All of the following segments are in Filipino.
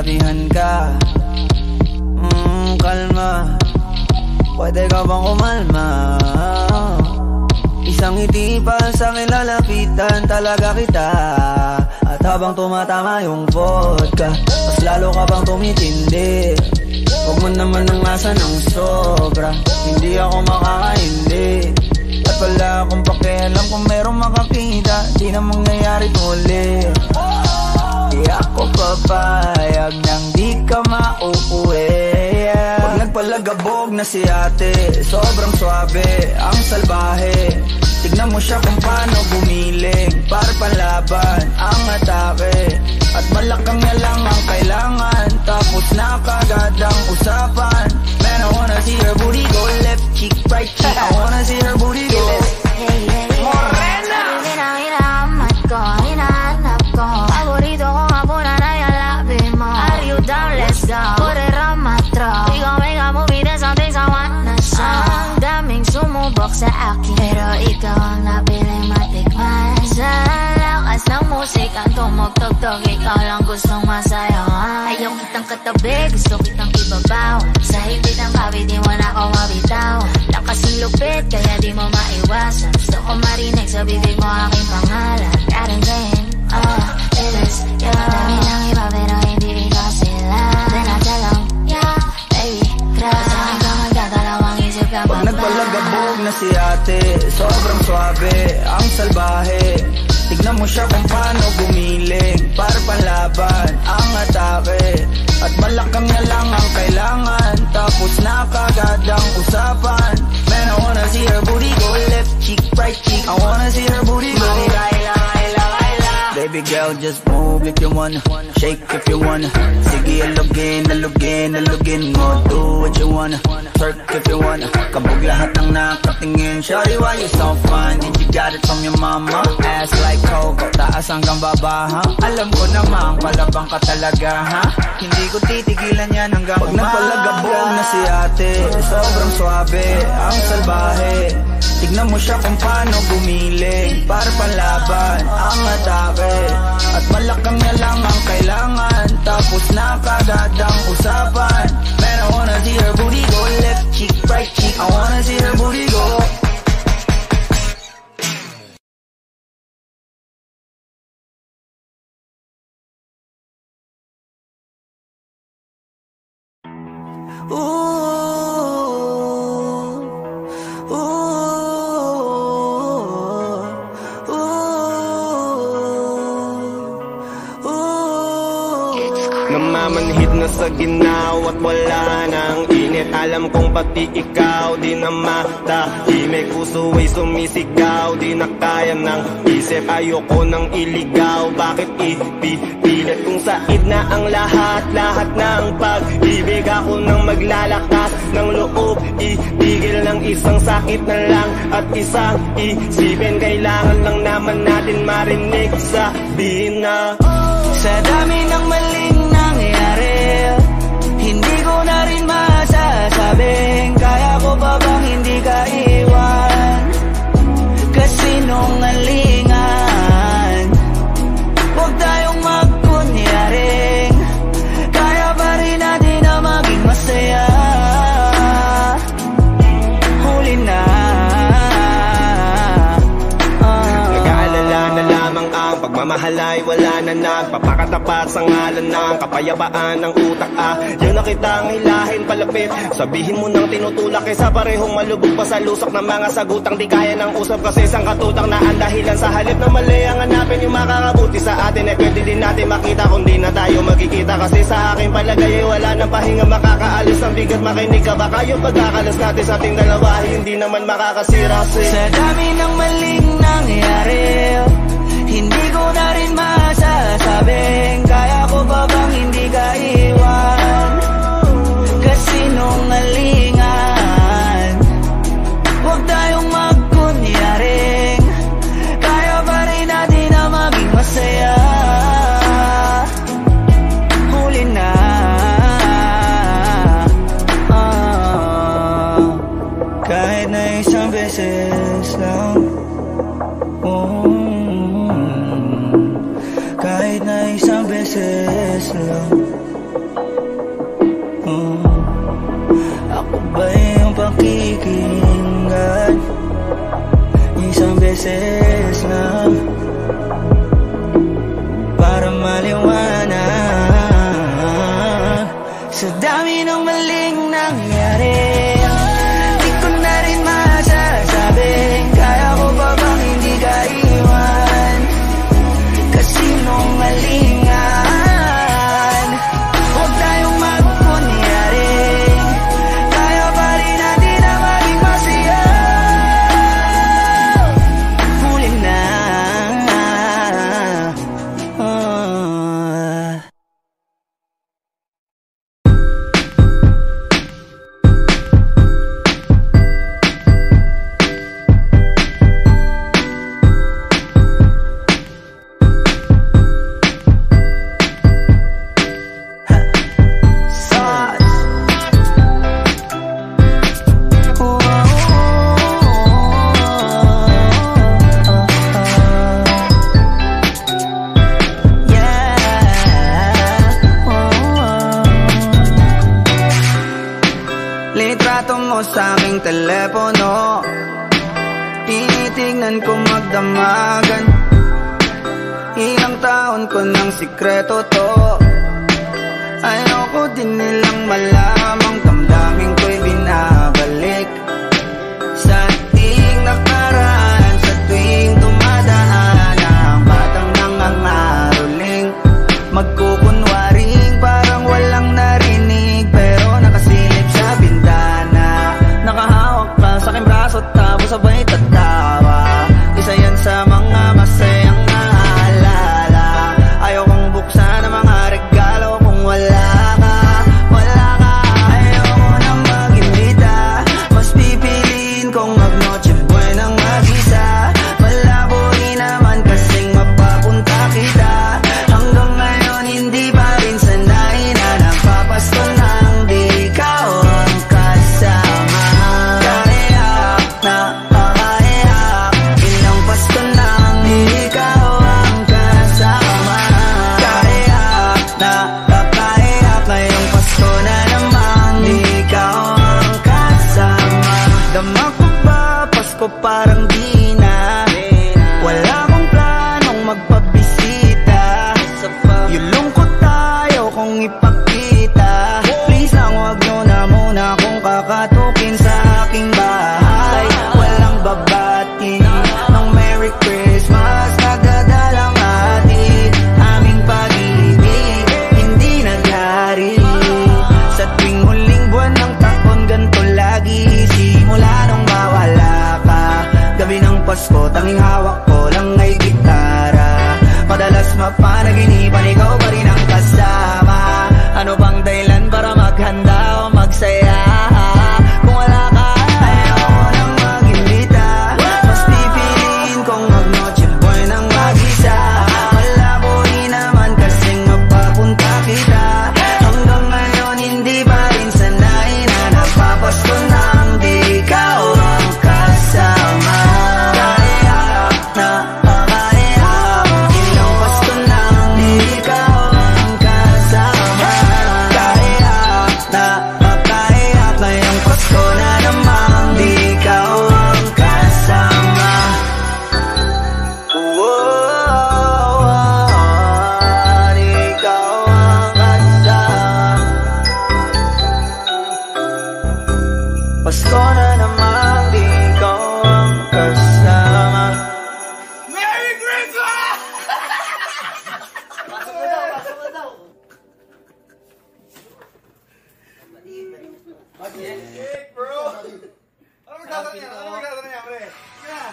sinabihan ka. Kalma, pwede ka bang kumalma? Isang ngiti pa sa akin lalapitan talaga kita. At habang tumatama yung vodka, mas lalo ka bang tumitindi. Huwag mo naman ang asa ng sobra, hindi ako makakaindi. At wala akong pakialam kung merong makakita, di na mangyayari ulit. Di ako papayag nang di ka mauuwi. Pag nagpalagabog na si ate, sobrang swabe, ang salbahe. Tignan mo siya kung paano gumiling, para panlaban ang atake. At malakang niya lang ang kailangan, tapos na kagad ang usapan. Man, I wanna see her booty go left cheek, right cheek. I wanna see her booty go Morena! Hinahanap ko, hinahanap ko. Paborito ko nga po na nayalapin mo. Are you down? Let's go. Put it on my throat. We gon' make a movie, there's some things I wanna show. Ang daming sumubok sa akin, pero ikaw ang napiling matikman. Sa lakas ng musikang tumugtog-tog, ikaw lang gustong masayawan. Ayaw kitang katabi, gusto kitang ibabaw. Sa higpit ng kawi, di mo na ako mabitaw. Lakasing lupit, kaya di mo maiwasan. Gusto ko marinig sa bibig mo aking pangalan. Karen Jane, it is you. Dami ng iba pero hindi ikaw sila. Then I tell them, yeah, baby, crush. Sa akin ka magdadalawang isip ka pa ba? Pag nagpalagabog na si ate, sobrang swabe, ang salbahe. Tignan mo siya kung paano gumiling, para panlaban ang atake. At malakang niya lang ang kailangan, tapos na kagad ang usapan. Man, I wanna see her booty go left cheek, right cheek. I wanna see her booty go Baby girl, just move if you wanna, shake if you wanna. Sige, alugin, alugin, alugin mo. Do what you wanna, twerk if you wanna. Kabog lahat ng nakatingin. Shawty, why you so fine? Did you got it from your mama? Ass like Coco, taas hanggang baba, ha? Alam ko namang palabang ka talaga, ha? Hindi ko titigilan yan hanggang umaga. Pag napalagabog na si ate, sobrang swabe, ang salbahe. Tignan mo siya kung paano gumiling, para panlaban ang atake. At malakang niya lang ang kailangan, tapos na kagad ang usapan. Man, I wanna see her booty go left cheek, right cheek. I wanna see her booty go. Namamanhid na sa ginaw at wala nang init. Alam kong pati ikaw di na matahimik. Puso ay sumisigaw, di na kaya ng isip. Ayoko nang iligaw, bakit ipipilit? Kung said na ang lahat, lahat ng pag-ibig. Ako nang maglalakas ng loob, itigil ng isang sakit na lang at isang isipin. Kailangan lang naman natin marinig, sabihin na sa dami ng maling nangyari, hindi ko na rin masasabing kaya ko pa bang hindi ka iwan. Kasinungalingan, huwag tayong magkunyaring kaya pa rin natin na maging masaya. Huli na, nag-aalala na lamang ang pagmamahal ay wala na nagpapakatapat sa ngalan ng kapayapaan ng utak. Yun na kitang hilahin palapit, sabihin mo nang tinutulak kaysa parehong malubog pa sa lusok ng mga sagutang di kaya ng usap. Kasi isang katutang na ang dahilan sa halip na mali ang hanapin yung makakabuti sa atin. Eh pwede din natin makita kung di na tayo magkikita. Kasi sa aking palagay ay wala nang pahinga makakaalis ng bigat. Makinig ka baka yung pagkakalas natin sa ating dalawa hindi naman makakasira. Sa dami ng maling nangyari, hindi ko na rin masasabing kaya ko pa bang hindi ka iwan. Kasinungalingan, huwag tayong magkunyaring kaya pa rin natin na maging masaya. Huli na, kahit na isang beses lang. Kahit na isang beses lang. pakikinggan. Isang beses lang para maliwanag. Sa dami ng maling nangyari, di ko na rin masasabi, kaya ko pa bang hindi ka iwan? Kasinungalingan, huwag tayong magkunyari, kaya pa rin natin na maging masaya. Huli na. Litrato mo sa aking telepono, tinitingnan ko magdamagan. Ilang taon ko ng sikreto to, ayoko din nilang malamang damdamin ko'y binabalik. Sa ating nakaraan, sa tuwing dumadaan ang batang nangangaroling, magkukunwaring parang walang narinig, pero nakasilip sa bintana. Nakahawak ka sa aking braso, tapos sabay tatawa. Isa yan sa mga masayang naalala. Ayokong buksan ang mga regalo kung wala ka, wala ka. Ayoko nang mag-imbita, mas pipiliin kong mag-noche buenang mag-isa. Malabo rin naman kasing mapapunta kita. Hanggang ngayon hindi pa rin sanay na napapasko nang di ikaw ang kasama. Kaiyak na pakaiyak, ilang Pasko nang di ikaw ang kasama. Kaiyak na pakaiyak, ngayong Pasko na namang di ikaw ang kasama. Dama ko ba Pasko parang di na, wala akong planong magpabisita. Yung lungkot tayo kung ipakita, please lang wag nyo na muna akong kakatukin sa aking bahay. Walang babati ng Merry Christmas, nagdadalang hatid aming pag-ibig, hindi naghari. Sa tuwing huling buwan ng taon, ganito lagi, simula nung mawala ka. Gabi ng Pasko, tanging hawak ko lang ay gitara. Madalas mapanaginipan, ikaw pa rin ang kasama. Ano bang dahilan para maghanda o magsaya? Kung wala ka, ayoko nang mag-imbita, mas pipiliin kong mag-noche buenang mag-isa. Malabo rin naman kasing mapapunta kita. Hanggang ngayon hindi pa rin sanay na napapasko nang di ikaw ang kasama. Kaiyak na pakaiyak, ilang Pasko nang di ikaw ang kasama. Kaiyak na pakaiyak, ngayong Pasko na namang di ikaw ang kasama. Di ikaw ang kasama. Pasko na namang di ikaw ang kasama. Merry Christmas! Mag-cake, bro! Ano magdadala niya? Ano magdadala niya, pre? Sige na!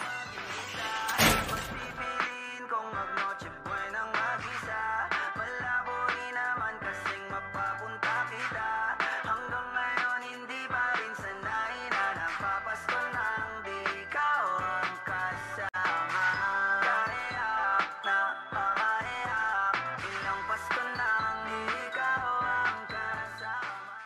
Mas pipiliin kong mag-noche buenang mag-isa. Malabo rin naman kasing mapapunta kita. Hanggang ngayon hindi pa rin sanay na napapasko nang di ikaw ang kasama. Kaiyak na pakaiyak, ilang Pasko nang di ikaw ang kasama.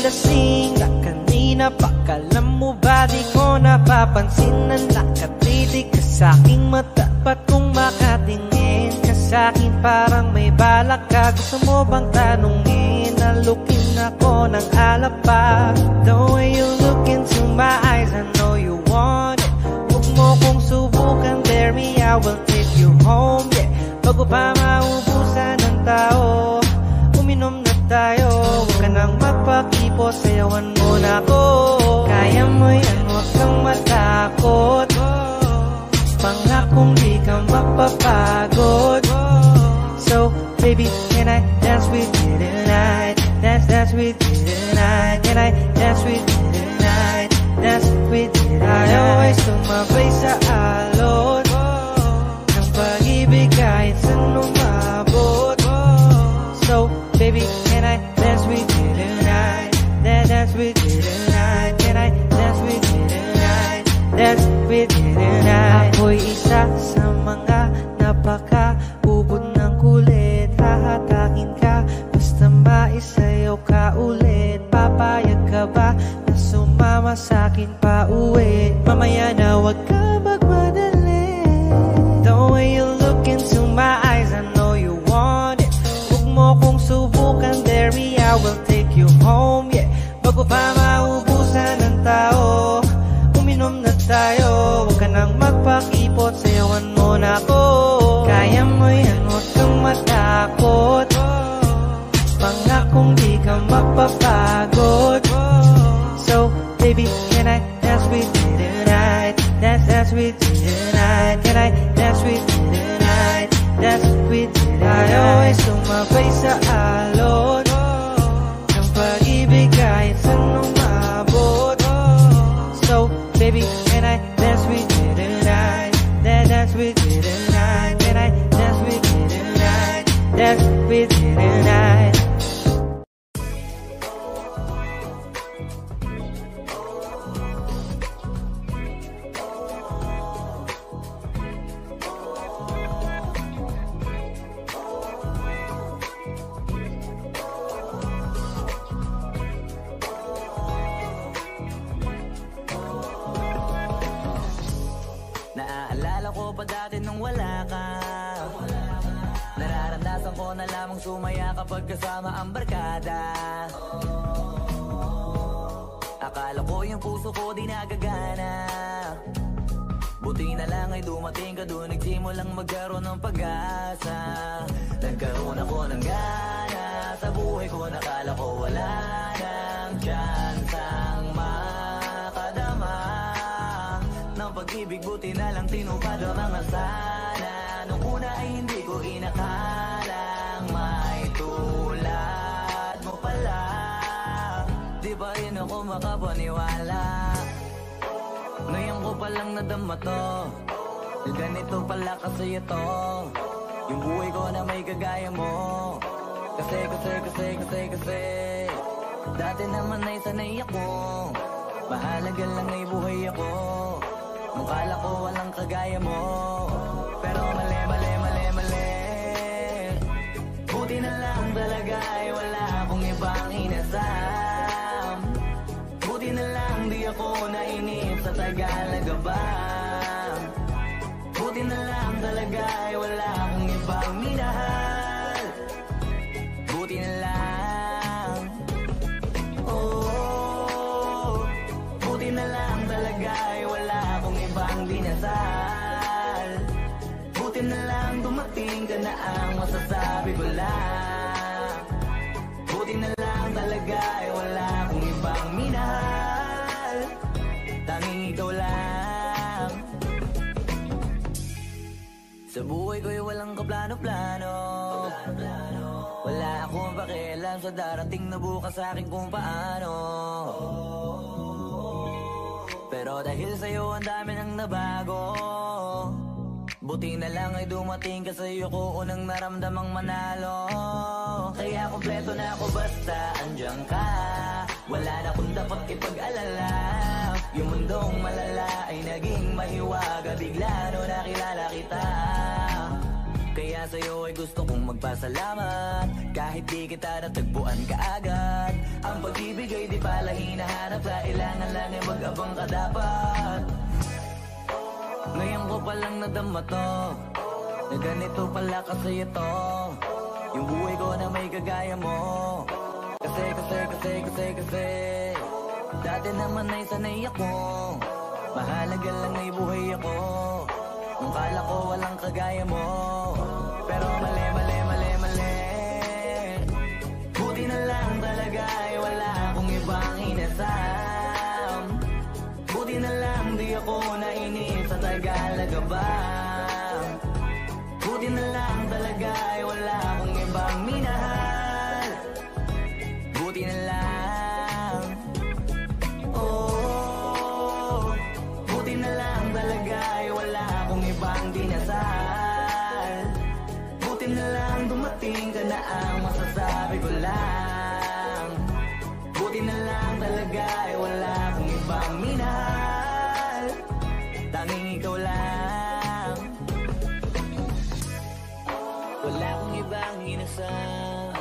lasing na kanina pa. Kalam mo ba di ko napapansin na nakatitig ka sa'king mata? Ba't kung makatingin ka sa'kin parang may balak ka? Gusto mo bang tanungin? Nalukin ako ng alapa. The way you look into my eyes, I know you want it. Huwag mo kong subukan, dare me, I will take you home, yeah. Bago pa maubusan ng tao, uminom na tayo. Huwag ka nang magpakipot, sayawan mo na ako. Kaya mo yan, huwag kang matakot. Pangakong di ka mapapagod. So, baby, can I dance with you tonight? Dance with you tonight. Can I dance with you tonight? Dance with you tonight. Always tumabay sa alon ng pag-ibig kahit saan umabot. So, baby, can I dance with you tonight? Dance with you tonight. Can I dance with you tonight? Dance with you tonight. Ako'y isa sa mga napaka-ubod ng kulit. Hahatakin ka basta maisayaw ka ulit. Papayag ka ba na sumama sa'kin pa uwi? Mamaya na wag ka magmadali. The way you look into my eyes, I know you want it. Huwag mo kong subukan, dare me, I will take you home, yeah. Bago pa maubusan ng tao, uminom na tayo. Huwag ka nang magpakipot, sayawan mo na ako. Kaya mo yan, huwag kang matakot. Pangakong di ka mapapagod. So, baby, can I dance with you tonight? Dance with you tonight. Can I dance with you tonight? Dance with you tonight. Always sumabay sa alon ng pag-ibig kahit saan umabot. So, baby, can I dance with you tonight? Dance with you tonight. Can I dance with you tonight? Dance with you tonight. Naaalala ko pa dati nung wala ka. Nararamdasan ko na lamang sumaya kapag kasama ang barkada. Akala ko yung puso ko di nagagana. Buti na lang ay dumating ka doon, nagsimulang magkaroon ng pag-asa. Nagkaroon ako ng gana sa buhay ko, nakala ko wala nang tsansang makadama ng pag-ibig. Buti na lang tinupad ang mga sana. Nung una ay hindi ko inakalang may tulad mo pala. Di ba rin ako makapaniwala? Ngayon ko palang nadama to, ganito pala kasi ito, yung buhay ko na may kagaya mo. Kasi dati naman ay sanay ako, mahalaga lang ay buhay ako. Nung kala ko walang kagaya mo, pero mali. Buti na lang talaga ay wala akong ibang inasam. Buti na lang di ako nainip sa Tagalaga ba. Buti na lang talaga ay wala akong ibang minahal. Buti na lang, oh, buti na lang talaga ay wala akong ibang dinasal. Buti na lang dumating ka na ang masasabi ko lang. Buti na lang talaga ay wala akong ibang minahal. Tanging ikaw lang. Sa buhay ko'y walang kaplano-plano. Wala akong pakialam sa darating na bukas sa akin kung paano. Pero dahil sa'yo ang dami nang nabago. Buti na lang ay dumating ka sa'yo ko unang naramdamang manalo. Kaya kompleto na ako basta andyan ka. Wala na kung dapat ipag-alala. Yung mundong malala ay naging mahiwaga. Bigla no nakilala kita. Kaya sa'yo ay gusto kong magpasalamat. Kahit di kita natagpuan kaagad. Ang pag ibibigay, di pala hinahanap. Kailangan lang ay mag-abang ka dapat. Ngayon ko palang nadama to, na ganito pala kasi ito, yung buhay ko na may kagaya mo. Kasi dati naman ay sanay ako, mahalaga lang ay buhay ako. Kung kala ko walang kagaya mo, pero mali. Buti na lang talaga ay wala akong ibang inasam. Buti na lang di ako nainis sa Tagalaga ba. Buti na lang talaga ay wala akong ibang minahal. Buti na lang. Oh, buti na lang talaga ay wala akong ibang dinasal. Buti na lang dumating ka na ang masasabi ko lang. Buti na lang talaga ay wala akong ibang minahal. Tanging ikaw lang. Wala akong ibang inasal.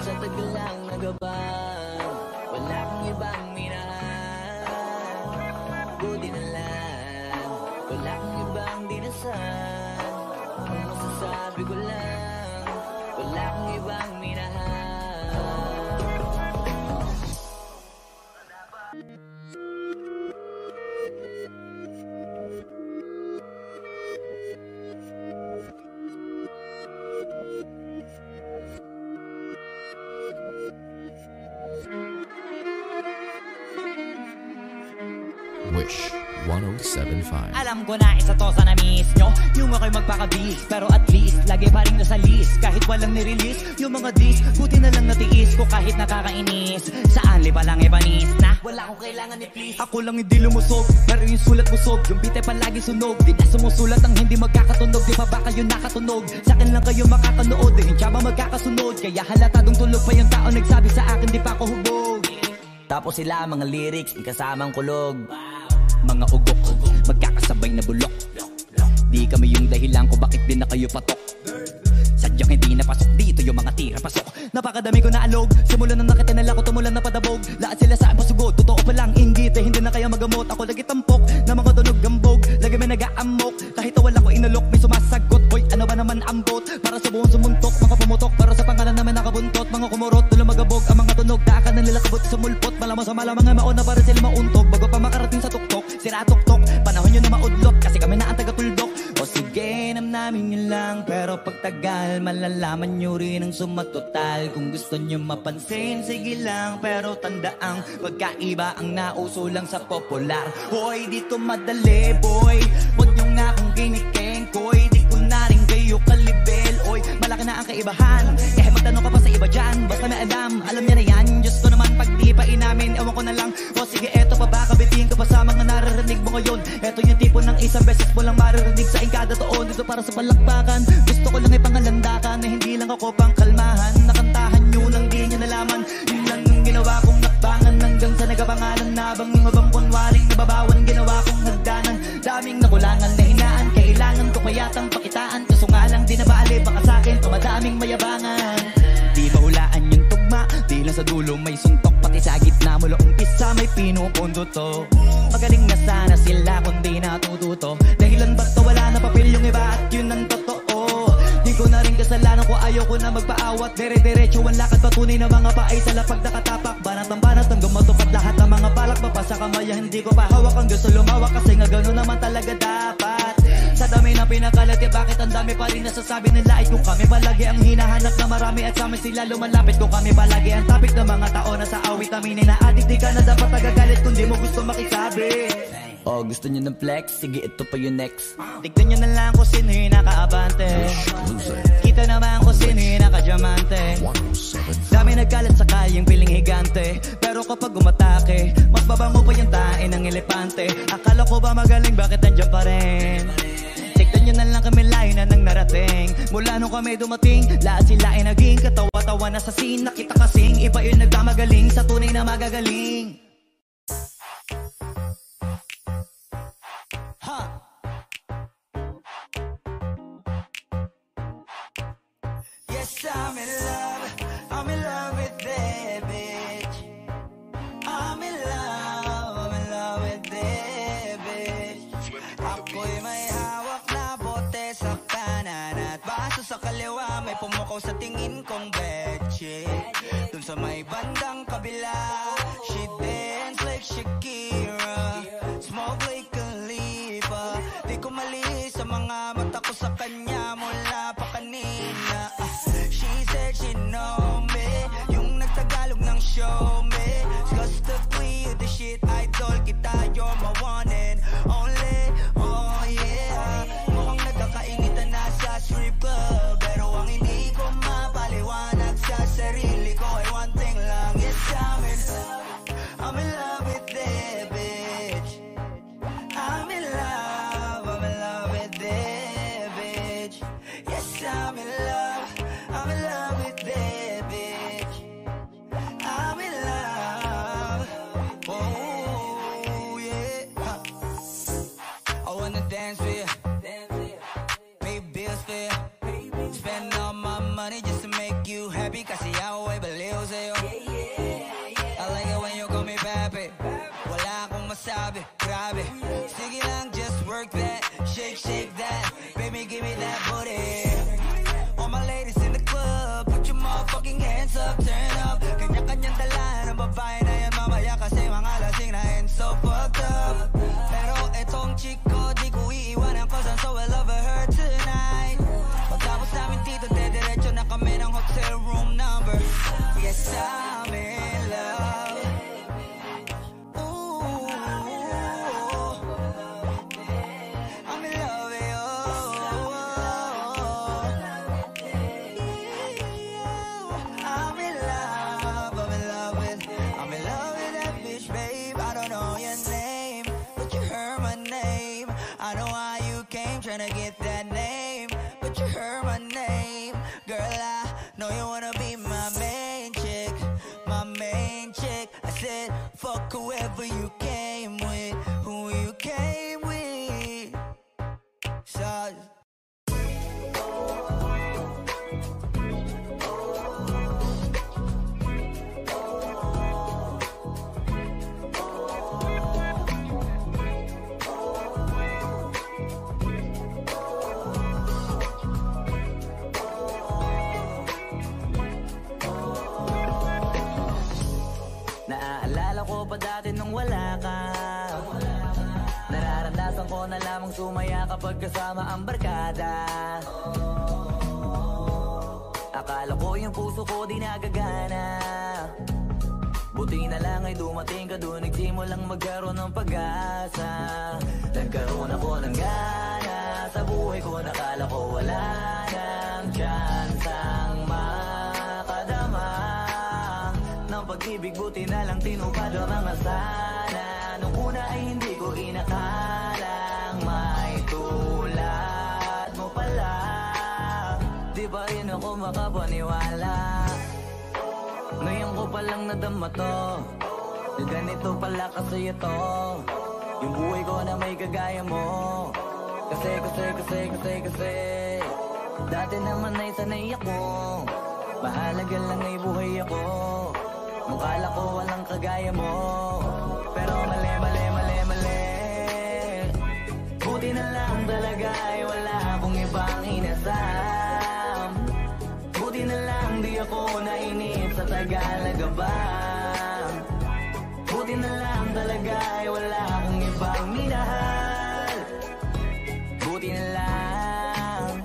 Sa tagal lang nagabang. Wala akong ibang minahal. Buti na lang. Wala akong ibang dinasal. Ang masasabi ko lang, wala akong ibang minahal. Wish 1075. Alam ko na isa to sa na-miss nyo, yung ako'y magpakabis, pero at least lagi pa rin nasa list. Kahit walang nirelease, yung mga dis, buti na lang natiis ko kahit nakakainis. Saan li pa lang ibanis na wala akong kailangan ni please. Ako lang hindi lumusog, pero yung sulat busog, yung bite palagi sunog. Di na sumusulat ang hindi magkakatunog, di pa ba kayo nakatunog? Sa akin lang kayo makakanood, di hindi ba magkakasunod? Kaya halatadong tulog pa yung tao nagsabi sa akin di pa ako hubog. Tapos sila mga lyrics, kasamang kulog. Mga ugok, magkakasabay na bulok. Di kami yung dahilan kung bakit din na kayo patok. Sadyang hindi napasok dito yung mga tira pasok. Napakadami ko na alog, simula nang nakitinala ko tumulan na padabog. Lahat sila sa pasugod, totoo pa lang inggit eh, hindi na kaya magamot. Ako lagi tampok, na mga tunog gambog. Lagi may nag-aamok, kahit wala ko inalok. May sumasagot, boy ano ba naman ang bot? Para sa buong sumuntok, mga pumutok. Para sa pangalan naman nakabuntot, mga kumurot. Tulo magabog, ang mga tunog, daakan na nila kabot sa mulpot. Malamang sa malamang nga mauna para sila mauntog. Bago pa makarating sa tuktok, sira tuktok. Panahon nyo na maudlot, kasi kami na ang taga-tuldok. O sige, namin yun lang, pero pagtagal malalaman nyo rin ang sumatotal. Kung gusto nyo mapansin, sige lang, pero tandaang pagkaiba ang nauso lang sa popular. Hoy, dito madali, boy, huwag nyo nga akong ginikeng, koy. Di ko na rin kayo kalibel, oy, malaki na ang kaibahan. Kahit magtanong ka pa sa iba dyan, basta may alam niya na yan. Diyos ko naman pag di pa inamin, ewan ko na lang. O sige, eto pa ba, kabitin ka pa sa mga naririnig mo ngayon. Eto yung tipo ng isang beses mo lang maririnig sa kada taon. Dito para sa palakpakan, gusto ko lang ipangalandakan na hindi lang ako pang kalmahan. Nakantahan nyo nang di nyo nalaman. Yun lang yung ginawa kong nakbangan hanggang sa nagapangalan. Nabang yung mabang kunwaring nababawan, ginawa kong hagdanan. Daming nakulangan na hinaan, kailangan ko kayatang pakitaan. Kaso nga lang di na baali, baka sa'kin tumadaming mayabangan. Di ba hulaan yung tugma, di lang sa dulo may suntok. Pati sa gitna mula umpisa may pinupundo to. Magaling na sana sila kung di natututo. Dahilan ba't to wala na papel yung iba at yun ang totoo. Di ko na rin kasalanan ko ayaw ko na magpaawat. Dire-diretso ang lakad patunay na mga paay sa lapag nakatapak. Banat hanggang matupad lahat ng mga balak. Mapasa kamaya hindi ko pa hawak ang gusto lumawak. Kasi nga gano'n naman talaga dapat. Sa dami na pinakalat eh bakit ang dami pa rin nasasabi nila. Ay kung kami palagi ang hinahanap na marami at sa amin sila lumalapit. Kung kami palagi ang topic ng mga tao na sa awit aminin na adik. Di ka na dapat nagagalit kung di mo gusto makisabi. Oh, gusto nyo ng flex? Sige, ito pa yung next. Tignan nyo na lang kung sino yung nakaabante. Kita naman kung sino yung nakadiamante. Dami nagkalat sa kalyeng piling higante. Pero kapag umatake, mas babango pa yung tae ng elepante. Akala ko ba magaling, bakit nandiyan pa rin? Tignan nyo na lang kami layo na nang narating. Mula nung kami dumating, lahat sila ay naging katawa-tawa na sa scene. Nakita kasing iba yung nagmamagaling sa tunay na magagaling. Yes, I'm in love with that bitch. sa tingin kong betche. Dun sa may bandang kabila, she dance like Shakira, smoke like Khalifa. Di ko mali sa mga mata ko sa kanya mula pa kanina. She said she know me, yung nagtagalog ng show me. Customly you the shit, idol kita, you're my one and only. Oh yeah, mukhang nagkakainitan na sa strip club, pero ang hindi ko mapaliwanag sa sarili ko ay one thing lang. Yes, I'm in love with that bitch. I'm in love with that bitch. Yes, I'm in love with that bitch. I'm in love. Oh yeah. I wanna dance with you, pay bills for you, spend all my money just to make you happy. Kasi ako ay baliw sa'yo. I like it when you call me papi. Wala akong masabi, grabe. Sige lang, just work that, shake, shake that. Baby, give me that booty. All my ladies in the club, put your motherfucking hands up, turn up. Kanya-kanyang dala ng babae na yan mamaya, kasi mga lasing na and so fucked up. Pero etong chick ko, di ko iiwanan, cause I'm so in love with her tonight. Pagkapos namin dito, dediretso na kami ng hotel room number. Yes, I'm in love. Ooh, I'm in love with you. I'm in love with that bitch, babe. I don't know your name, but you heard my name. I know how you came, tryna get that name, but you heard my name. Girl, I know you wanna be my main chick, my main chick. I said, fuck whoever you came with, who you came with. So naaalala ko pa dati nung wala ka. Nararamdasan ko na lamang sumaya kapag kasama ang barkada. Akala ko yung puso ko di nagagana, buti na lang ay dumating ka doon, nagsimulang magkaroon ng pag-asa. Nagkaroon ako ng gana sa buhay ko, nakala ko wala nang chance ang makadama ng pag-ibig, buti na lang tinupad ang mga sana. Nung una ay hindi ko inakalang may tulad mo pala. Di ba rin ako makapaniwala, ngayon ko palang nadama to, na ganito pala kasi ito yung buhay ko na may kagaya mo. Kasi dati naman ay sanay ako, mahalaga lang ay buhay ako. Mukala ko walang kagaya mo, pero mali. Buti na lang talaga ay wala akong ibang inasam. Buti na lang di ako nainip sa Tagalaga ba. Buti na lang talaga ay wala akong ibang minahal. Buti na lang.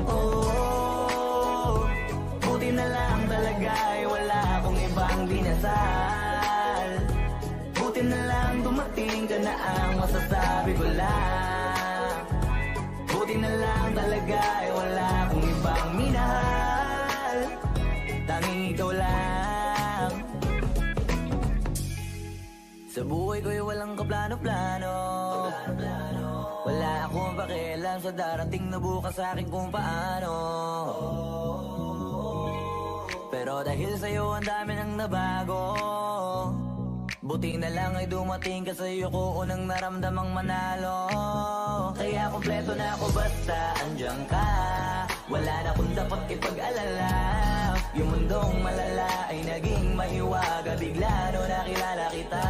Oh, buti na lang talaga ay wala akong ibang dinasal. Buti na lang dumating ka na ang masasabi ko lang. Buti na lang talaga ay wala akong ibang minahal, tanging ikaw lang. Sa buhay ko'y walang kaplano-plano, wala akong pakialam sa darating na bukas sa akin kung paano. Pero dahil sa'yo ang dami nang nabago, buti na lang ay dumating ka, sa'yo ko unang naramdamang manalo. Kaya kompleto na ako basta andyan ka, wala na kung dapat ipag-alala. Yung mundong malala ay naging mahiwaga bigla no nakilala kita.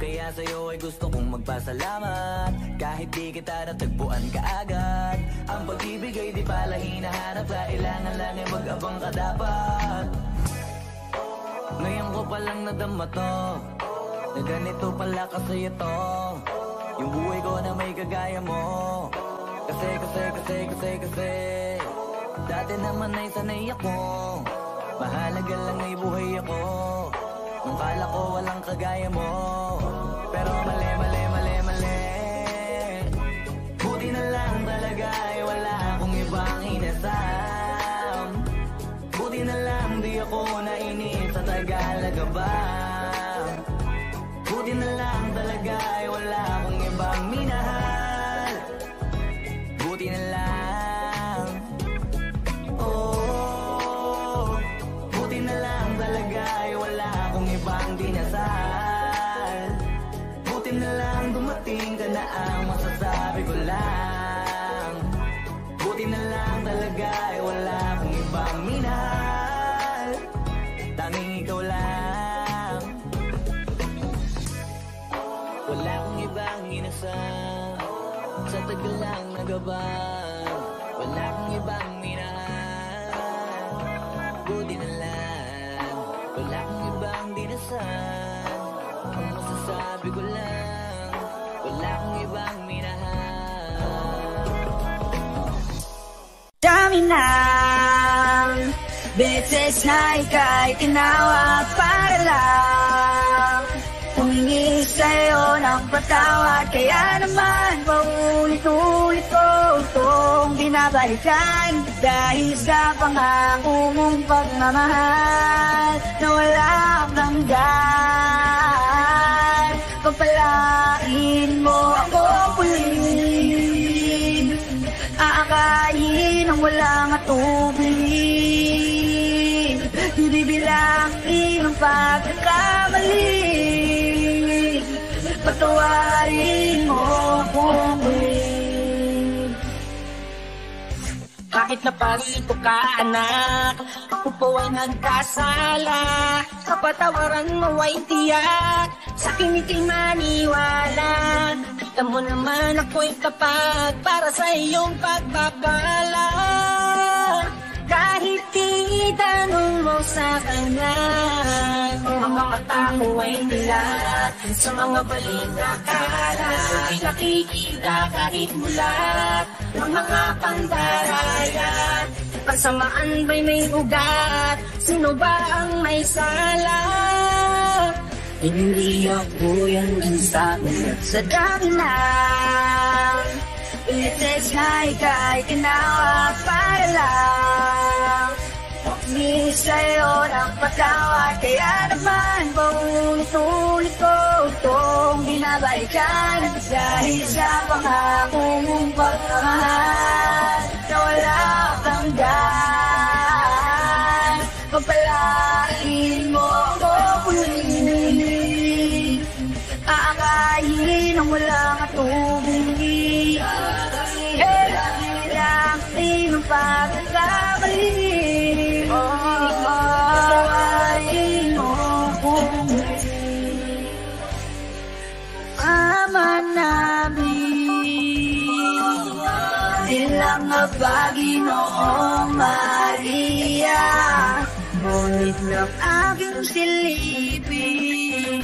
Kaya sa'yo ay gusto kong magpasalamat. Kahit di kita natagpuan kaagad. Ang pag-ibig ay di pala hinahanap. Kailangan lang ay mag-abang ka dapat. Ngayon ko palang nadama to, na ganito pala kasi ito. Yung buhay ko na may kagaya mo. Kasi dati naman ay sanay ako. Mahalaga lang ay buhay ako. Nung kala ko walang kagaya mo. Pero mali. Buti na lang talaga ay wala akong ibang inasam. Buti na lang di ako nainis sa Tagalaga ba. Buti na lang talaga ay wala akong ibang minahal. Buti na lang. Oh, buti na lang talaga ay wala akong ibang dinasal. Buti na lang dumating ka na ang masasabi ko lang. Buti na lang talaga ay wala akong ibang minahal. Tanging ikaw lang. Wala akong ibang inasal. Sa tagal lang nagabang. Wala akong ibang minahal. Buti na lang. Wala akong ibang dinasal. Ang masasabi ko lang, wala akong ibang minahal. Dami ng beses na ika'y tinawag para lang humingi sa'yo ng patawad. Kaya naman paulit-ulit ko itong binabalikan. Dahil sa pangako mong pagmamahal na walang hanggan. Pagpalain mo ako muli, aakayin ang walang atubili. Bibilangin ang pagkakamali. Patawarin mo akong muli. Kahit na parito ka anak, ako po ay nagkasala. Kapatawaran mo ay tiyak, sa akin ika'y maniwala. Kita mo naman ako'y kapag para sa iyong pagpapala. Kahit itanong mo sa kanya, ang mga tao ay nilat sa mga balita kala. Ay nakikita kahit mulat ng mga pandarayat. Pagsamaan ba'y may ugat? Sino ba ang may sala? Hindi ako yan sabi sa dami lang. Beses na ika'y tinawag para lang humingi sa'yo ng patawad. Kaya naman paulit-ulit ko itong binabalikan. Dahil sa pangako mong pagmamahal na walang hanggan. Pagpalain mo ako muli, aakayin ang walang atubili. Bilangin ang pagkakamali. Patawarin mo akong muli. Ama namin, ilang Panginoong Maria, ngunit ng aking silipin,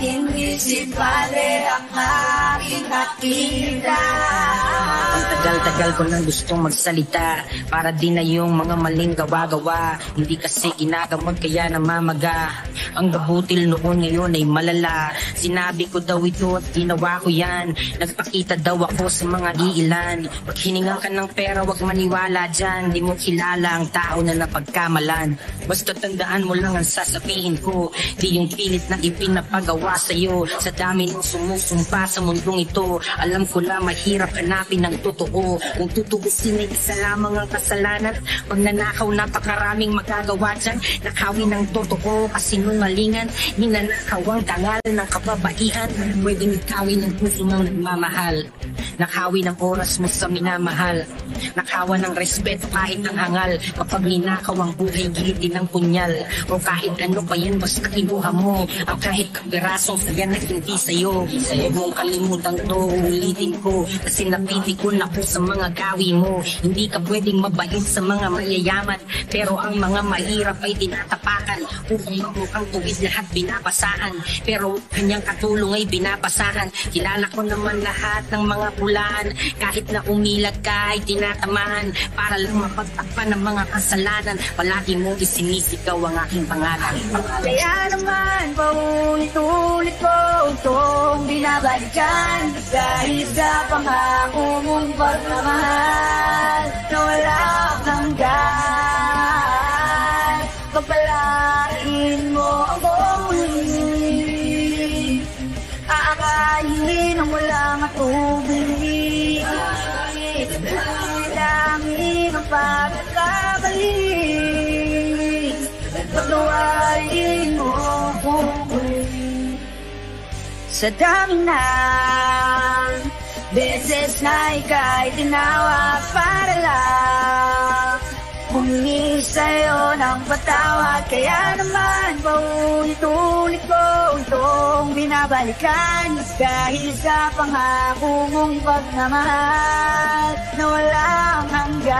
invisible ang aking nakita. Ang tagal-tagal ko nang gustong magsalita para di na yung mga maling gawa-gawa. Hindi kasi ginagamot kaya namamaga. Ang gabutil noon ngayon ay malala. Sinabi ko daw ito at ginawa ko yan. Nagpakita daw ako sa mga iilan. Pag hiningan ka ng pera wag maniwala dyan. Di mo kilala ang tao na napagkamalan. Basta tandaan mo lang ang sasabihin ko. Di yung pilit na ipinapagawa sa'yo. Sa dami ng sumusumpa sa mundong ito, alam ko lang mahirap hanapin ang totoo. Kung tutubusin ay isa lamang ang kasalanan. Pag nanakaw napakaraming magagawa dyan. Nakawin ng totoo kasi nun kasinungalingan, ninanakaw ang dangal ng kababaihan. Pwedeng ikawin ng puso ng nagmamahal, nakawi ng oras mo sa minamahal, nakawa ng respeto kahit ang hangal. Kapag ninakaw ang buhay, gilitin ng punyal, o kahit ano pa yan basta kinuha mo, ang kahit kapirasong saya na hindi sa'yo. Huwag mong kalimutan to, ulitin ko, kasi napitikon ako sa mga gawi mo. Hindi ka pwedeng mabait sa mga mayayaman, pero ang mga mahirap ay tinatapakan. Upang mamukhang tuwid lahat binabasahan, pero kanyang katulong ay binabasahan. Kilala ko naman lahat ng mga pulaan, kahit na umilag ka ay tinatamaan, para lang mapagtakpan ng mga kasalanan. Palagi mo isinisigaw ang aking pangalan. Kaya naman paulit-ulit ko itong binabalikan, dahil sa pangako mong pagmamahal na walang hanggan. Pagpalain mo ako muli, aakayin ang walang atubili, langin ang pagkakabalik, pagkawain mo ako muli. Sa dami ng beses na ika'y tinawag para lang humingi sa'yo ng patawad, kaya naman paulit-ulit ko itong binabalikan, dahil sa pangako mong pagmamahal na walang hanggan.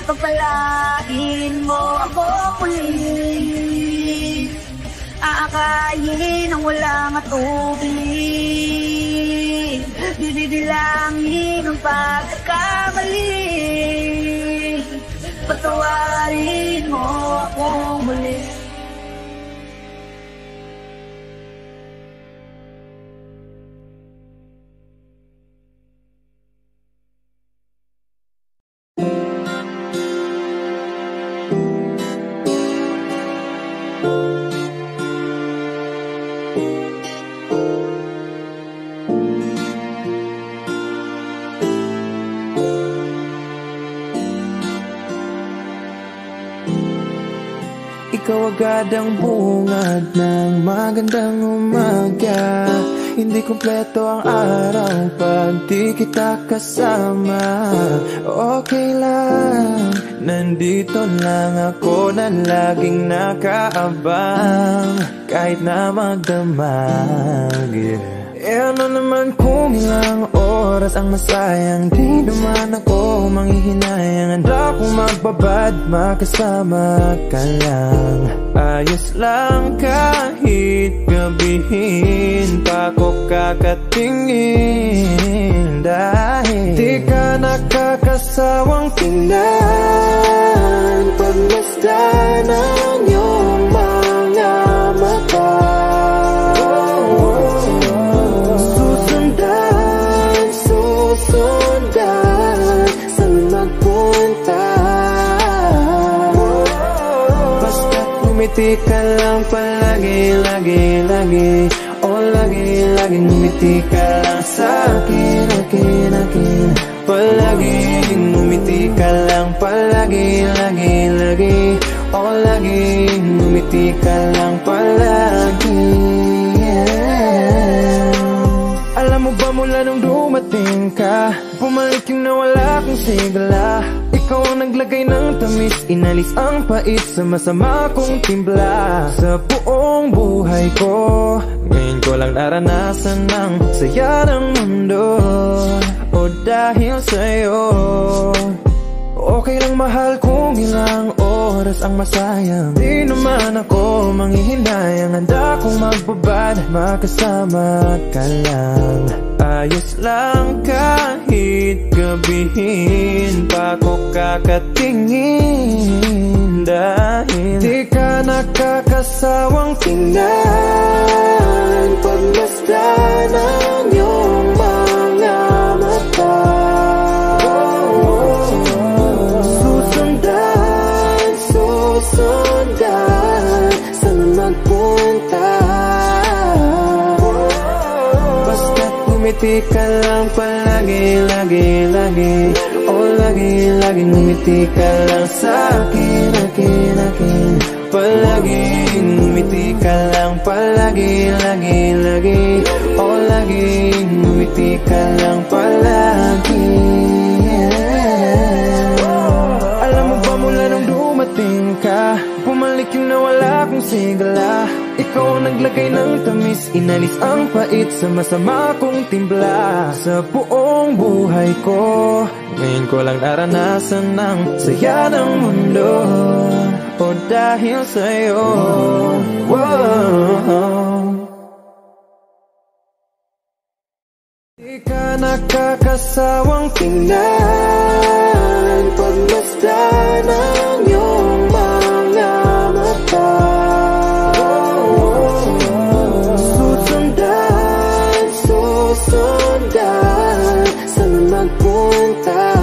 Pagpalain mo ako muli, aakayin ang walang atubili, didilangin ang pagkakamali, patawarin mo ako muli. Ikaw agad ang bungad ng magandang umaga. Hindi kumpleto ang araw pag di kita kasama. Okay lang, nandito lang ako na laging nakaabang, kahit na magdamag, ano naman kung ilang oras ang masayang, di naman ako manghihinayang. Handa kong magbabad, makasama ka lang. Ayos lang kahit gabihin pa ko kakatingin, dahil di ka nakakasawang tingnan pagmasdan ng iyong mga mata. Sundan saan magpunta, basta't ngumiti ka lang palagi, lagi, lagi. O lagi, lagi ngumiti ka lang sa'kin, akin, akin. Palagi ngumiti ka lang palagi, lagi, lagi. O lagi ngumiti ka lang palagi. Alam mo ba mula nung dumating ka, bumalik yung nawala kong sigla. Ikaw ang naglagay ng tamis, inalis ang pait sa masama kong timpla. Sa buong buhay ko, ngayon ko lang naranasan ng saya ng mundo. O dahil sa'yo, okay lang mahal kung ilang oras ang masayang. Di naman ako manghihinayang, handa kong magbabad, makasama ka lang. Ayos lang kahit gabihin pa ko kakatingin, dahil di ka nakakasawang tingnan pagmasdan ng iyong mga mata. Sundan saan magpunta, basta't ngumiti ka lang palagi, lagi, lagi. O lagi, lagi ngumiti ka lang sa'kin, akin, akin. Palagi lagi oh laging ngumiti ka lang palagi. Alam mo ba mula nung dumating ka, bumalik yung nawala kong sigla. Ikaw ang naglagay ng tamis, inalis ang pait sa masama kong timpla. Sa buong buhay ko, ngayon ko lang naranasan ng saya ng mundo. O dahil sa'yo, di ka nakakasawang tingnan, pagmasdan ang iyong mga mata. Susundan, saan magpunta?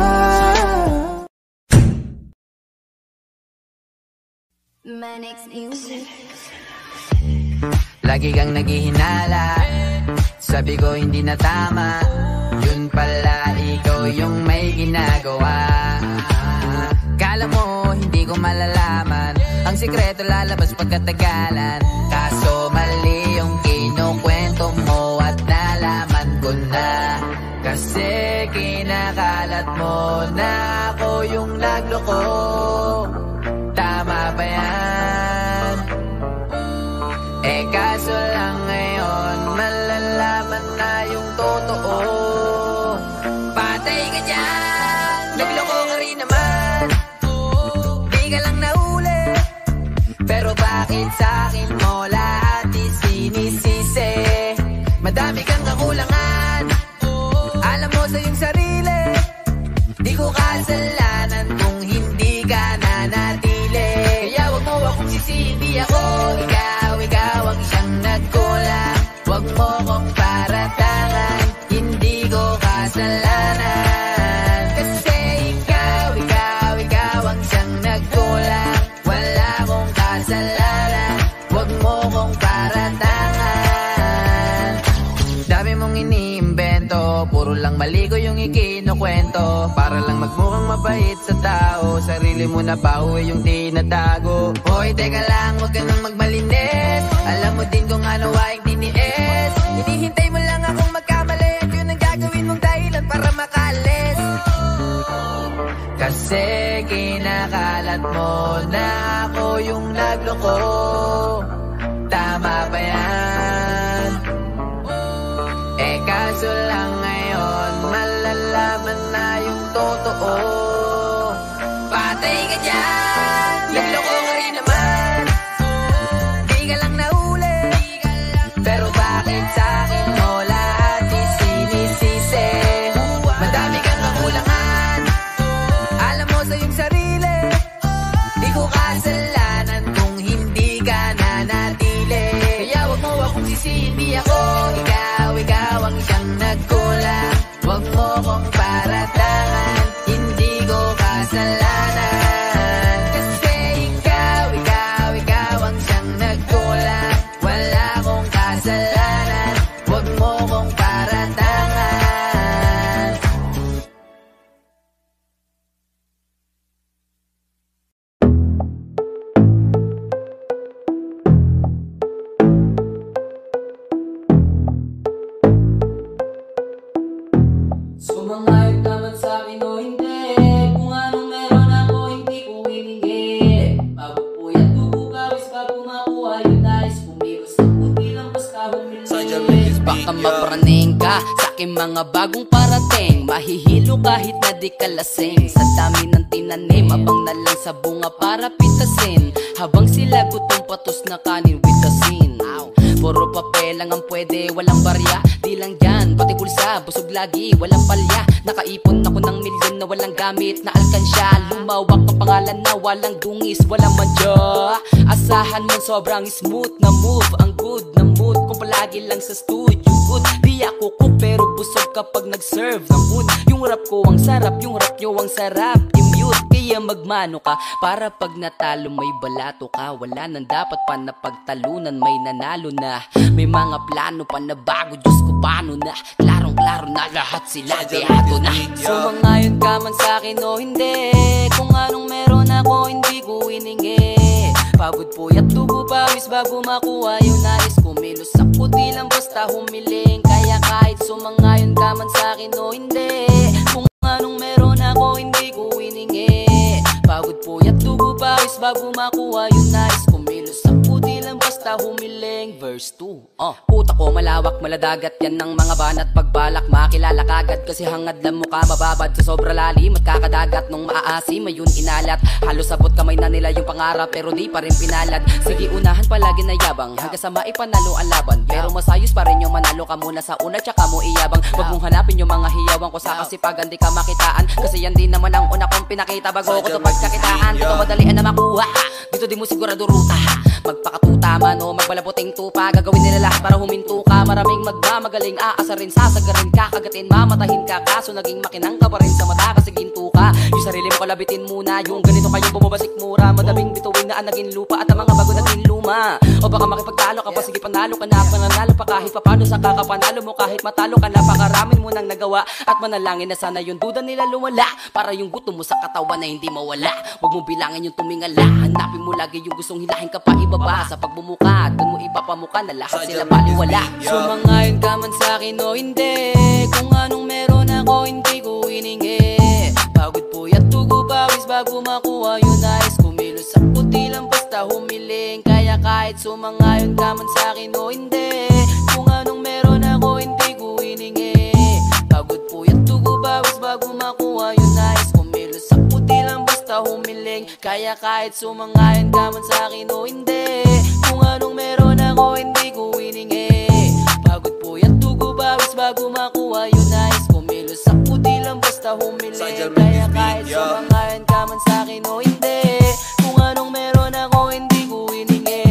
Lagi kang naghihinala, sabi ko hindi na tama. Yun pala ikaw yung may ginagawa. Kala mo hindi ko malalaman, ang sikreto lalabas pagkatagalan. Kaso mali yung kinukwento mo at nalaman ko na. Kasi kinakalat mo na ako yung nagloko. Tama ba yan? Eh kaso lang ngayon malalaman na yung totoo. Patay ka dyan, nagloko ka rin naman. Di ka lang nahuli, pero bakit sa'kin mo lahat isinisisi? Madami kang kakulangan, alam mo sa iyong sarili. Di ko kasalanan kung hindi ka nanatili. Kaya wag mo akong sisihin, di ako ikaw ang siyang nagkulang. Wag mo kong paratangan, hindi ko kasalanan. Kasi ikaw ang siyang nagkulang. Wala akong kasalanan, wag mo kong paratangan. Dami mong iniimbento, puro lang mali ko yung ikinukwento. Para lang magmukhang mabait sa tao, sarili mo na baho yung tinatago. Hoy, teka lang, wag ka nang magmalinis. Alam mo din kung ano aking tiniis. Hinihintay mo lang akong magkamali, at yun ang gagawin mong dahilan para makalis. Kasi kinakalat mo na ako yung nagloko. Tama ba yan? Eh kaso lang ngayon malalaman na yung totoo. Patay ka dyan, nagloko ka rin naman. Di ka lang nahuli, pero bakit sa'kin mo lahat isinisisi? Madami kang kakulangan, alam mo sa iyong sarili. Di ko kasalanan kung hindi ka nanatili. Kaya wag mo akong sisihin, di ako ikaw ang siyang nagkulang. Wag mo kong paratangan, hindi ko kasalanan. Kasi ikaw ang siyang nagkulang. Wala akong kasalanan, wag mo kong paratangan. Sumangayon naman sa'kin o hindi, kung anong meron ako hindi ko hiningi. Pagpupuyat bubugawis pa pumakuha yung nais, kumilos ang puti lang basta humili. Baka mapraning ka sa'king mga bagong parating, mahihilo kahit na di ka lasing. Sa dami ng tinanim, abang na lang sa bunga para pitasin. Habang sila gutom patos na kanin with asin. Puro papel lang ang pwede, walang barya. Di lang yan, pati bulsa, busog lagi, walang palya. Nakaipon ako ng milyon na walang gamit na alkansya. Lumawak ang pangalan na walang dungis, walang madya. Asahan mo sobrang smooth na move, ang good na mood kung palagi lang sa studio good. Di ako cook pero busog kapag nag-serve ng food. Yung rap ko ang sarap, yung rap nyo ang sarap. I-mute, kaya magmano ka para pag natalo may balato ka. Wala nang dapat pa na pagtalunan, may nanalo na. May mga plano pa na bago, Diyos ko paano na. Klarong-klaro na lahat sila deado na. Sumangayon ka man sa'kin o hindi, kung anong meron ako hindi ko hiningi. Pagod puyat dugo pawis bago makuha yung nais. Kumilos ako di lang basta humiling. Kaya kahit sumangayon ka man sa'kin o hindi, kung anong meron ako hindi ko hiningi. Pagod puyat dugo pawis bago makuha yung nais. Kumilos ako di lang basta humiling. Verse 2. Utak ko malawak maladagat yan ng mga banat. Pagbalak makilala kagad kasi hangad lang mukha mababad sa sobra lalim at kakadagat. Nung maaasim ayun inalat, halos sabot kamay na nila yung pangarap pero di pa rin pinalad. Sige unahan palagi na yabang hanggang sa maipanalo ang laban. Pero masayos pa rin yung manalo ka muna sa una tsaka mo iyabang. Wag mong hanapin yung mga hiyawang ko sa kasipagan di ka makitaan. Kasi yan din naman ang una kong pinakita bago ko sa pagkakitaan. Dito madalian na makuha, dito di mo sigurado ruta. Magpakatuta man o magpalaputing tupa, gagawin nila lahat para huminto ka. Maraming magmamagaling aasarin, sasagarin ka, kagatin, mamatahin ka. Kaso naging makinang ka pa rin sa mata kasi ginto ka. Yung sarili mo kalabitin muna, yung ganito kayong bumabasik mura. Madaming bituin na ang naging lupa at ang mga bago naging luma. O baka makipagtalo ka pa, sige panalo ka na. Pananalo pa kahit papano sa kakapanalo mo. Kahit matalo ka na, pakaramin mo nang nagawa. At manalangin na sana yung duda nila lumala, para yung gutom mo sa katawan na hindi mawala. Huwag mo bilangin yung tumingala, hanapin mo lagi yung gustong hilahin ka pa ibaba. Sa pagbumuka, dun mo ipapamuka na lahat sila baliwala. Sumangayon ka man sa'kin o hindi, kung anong meron ako hindi ko hiningi. Pagod puyat dugo pawis bago makuha yung nais. Kumilos ako di lang basta humiling. Kaya kahit sumangayon ka man sa'kin o hindi, kung anong meron ako hindi ko hiningi. Pagod puyat dugo pawis bago makuha yung nais. Kumilos ako di lang basta humiling. Kaya kahit sumangayon ka man sa'kin o hindi, kung anong meron ako hindi ko hiningi. Pagod puyat dugo pawis bago makuha yung nais. Kumilos ako di lang basta humiling. Kaya kahit sumangayon ka man sa'kin o hindi, kung anong meron ako hindi ko hiningi.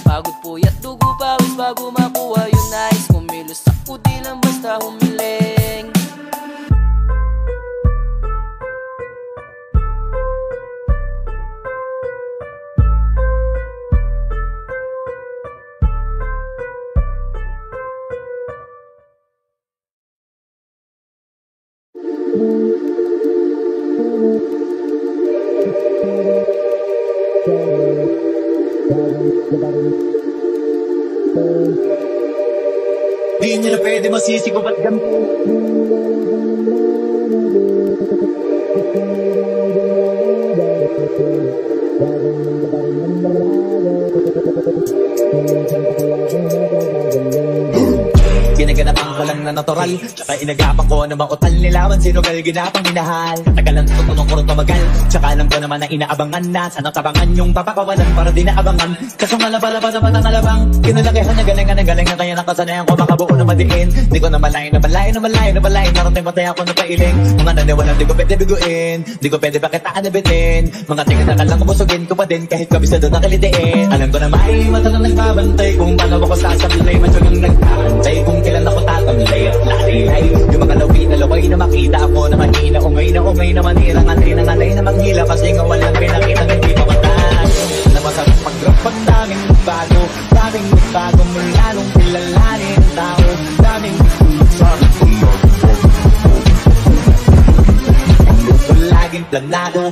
Pagod puyat dugo pawis bago makuha yung nais. Kumilos ako di lang basta humiling. Di nyo na pwede masisi ko ba't ganito? Ginaganapan ko lang na natural, tsaka inagapan ko na makutal nilawan. Sinugal ginapang hinahal, katagalan tutunong ko rin tumagal. Tsaka alam ko naman na inaabangan na sana tabangan yung papakawalan para di naabangan. Kaso malaba-laba naman ang alabang kinalakihan na galingan ng galingan. Kaya nakasanayan ko makabuo na madiin. Di ko na malayo na malayo na malayo na malayo. Narating matay ako na pailing. Mga naniwalang di ko pwede biguin, di ko pwede pakitaan na bitin. Mga tingin na kalang kumusugin ko pa din kahit kabisado na kalitiin. Alam ko na may mata na nagbabantay kung paano ako sasablay. Matyagang nagkakantay kung kailan ako tatamlay at lalilay. Yung mga lawi na laway na makita ako na mahina. Umay na manirang anay na anay na manghila. Kasi nga walang pinakita hindi pa mataas. Na masarap mag-drop pag daming bago. Daming bago mula nung kilalanin ang tao. Daming sa laging planado.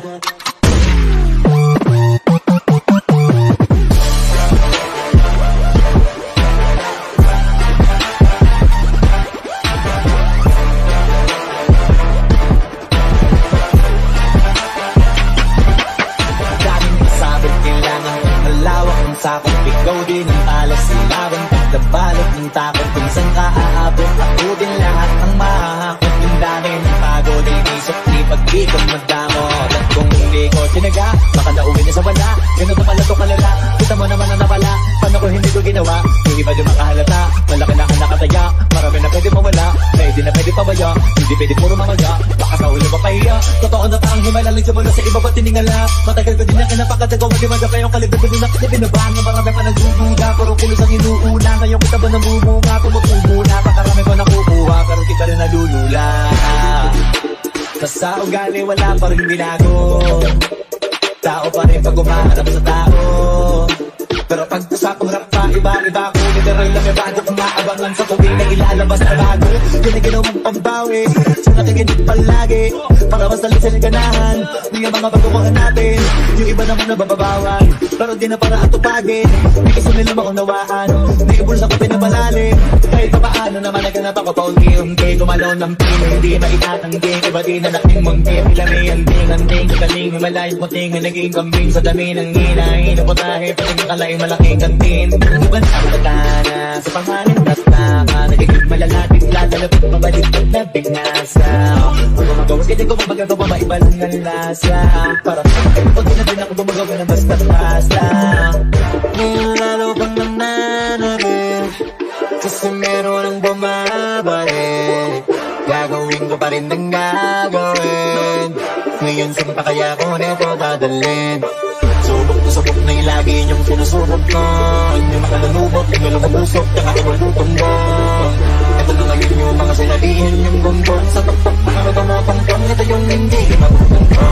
Sakot, ikaw din ang talas silaban. Pagdabalot ng takot kung saan ka aabot. Ako din lahat ang mahahakot. Yung dami ng pagod ay isip ni pag-ikot magdamot. At kung hindi ko sinaga, baka nauwi na sa wala. Ganun na pala to kalala, kita mo naman ang napala. Paano ko hindi ko ginawa, hindi ba di makahalata. Malaki na ka nakataya, marami na pwede mawala. Pwede na pwede pabaya, hindi pwede puro mamaya. Baka sa ulo mapahiya, totoo na parang himala lang sa mula sa iba ba't tiningala. Matagal ko din na kinapakatagawa, di magapa yung kalibig ko din na kinabinabang. Marami pa nagdududa, puro kulos ang inuuna. Ngayon kita ba nabumunga, tumutubo na. Pakarami ko nakukuha, pero kita rin nalulula. Sa ugali wala pa rin binago. Tao pa rin pag umahanap sa tao. Pero pag usapang rap pa, iba-iba ko. Literal na may bagay kung maabang kailangan sa tuwing na ilalabas na bago. Yun ang ginawang pambawi, sa nakikinig palagi, para masalit sa ganahan. Di ang mga bago kong hanapin, yung iba naman nabababawan, pero di na para atupagin. Di kasi nila maunawaan, di ibulsa ko pinapalalim. Kahit pa paano naman naganap ako paunti-unti, gumalaw ng pino, hindi maitatanggi. Iba di na laking manggi, pila may anding-anding, kagaling malayong puting, naging kambing sa dami ng hinahin. Ako tayo, pating kalay malaking kantin. Ang iba na matana, sa panghanin tataka, nagiging malalapit, lalapit, mabalik, pagdabig nasa. Kung gumagawas, hindi ko magagawa, maibalang ng lasa. Para pag di na din ako gumagawa ng basta-basta. Ngayon lalo pang nananabik, kasi meron ang bumabalik. Gagawin ko pa rin ang gagawin. Ngayon saan pa kaya ko neto dadalhin? Subok na subok na yung lagi niyong sinusubok ko. Hindi makalalubok, hindi lumabusok, nakakabulutong mo. Ito na ngayon yung mga sinabihin yung gumbong. Sa tuktok na kami tumapangkang, ito yung hindi mabutong ko.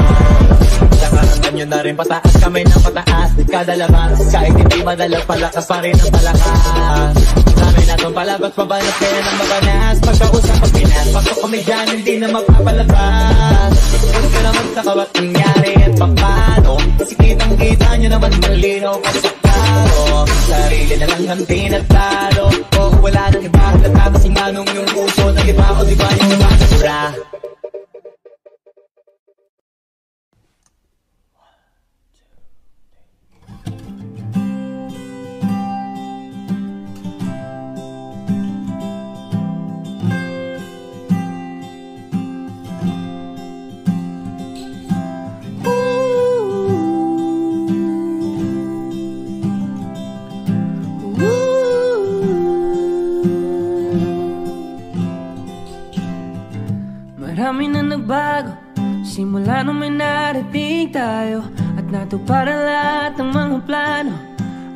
Lakaran nyo na rin pataas, kamay ng pataas. Kada labas, kahit hindi madalag, palakas pa rin ang palakas. Sabi na itong palabas, mabanat kaya ng mabanas. Pagkausap pag pinas, pagkakomedyan, hindi na magpapalabas. Huwag ka naman sa kawat nangyari at papano. Kasi kitang-kita nyo naman malinaw pag sa klaro. Sarili na lang ang tinatalo. O wala nang iba, nagkakasing anong yung puso ng iba. O diba yung iba na sura. Marami na nagbago simula nung may narating tayo, at natuparan lahat ng mga plano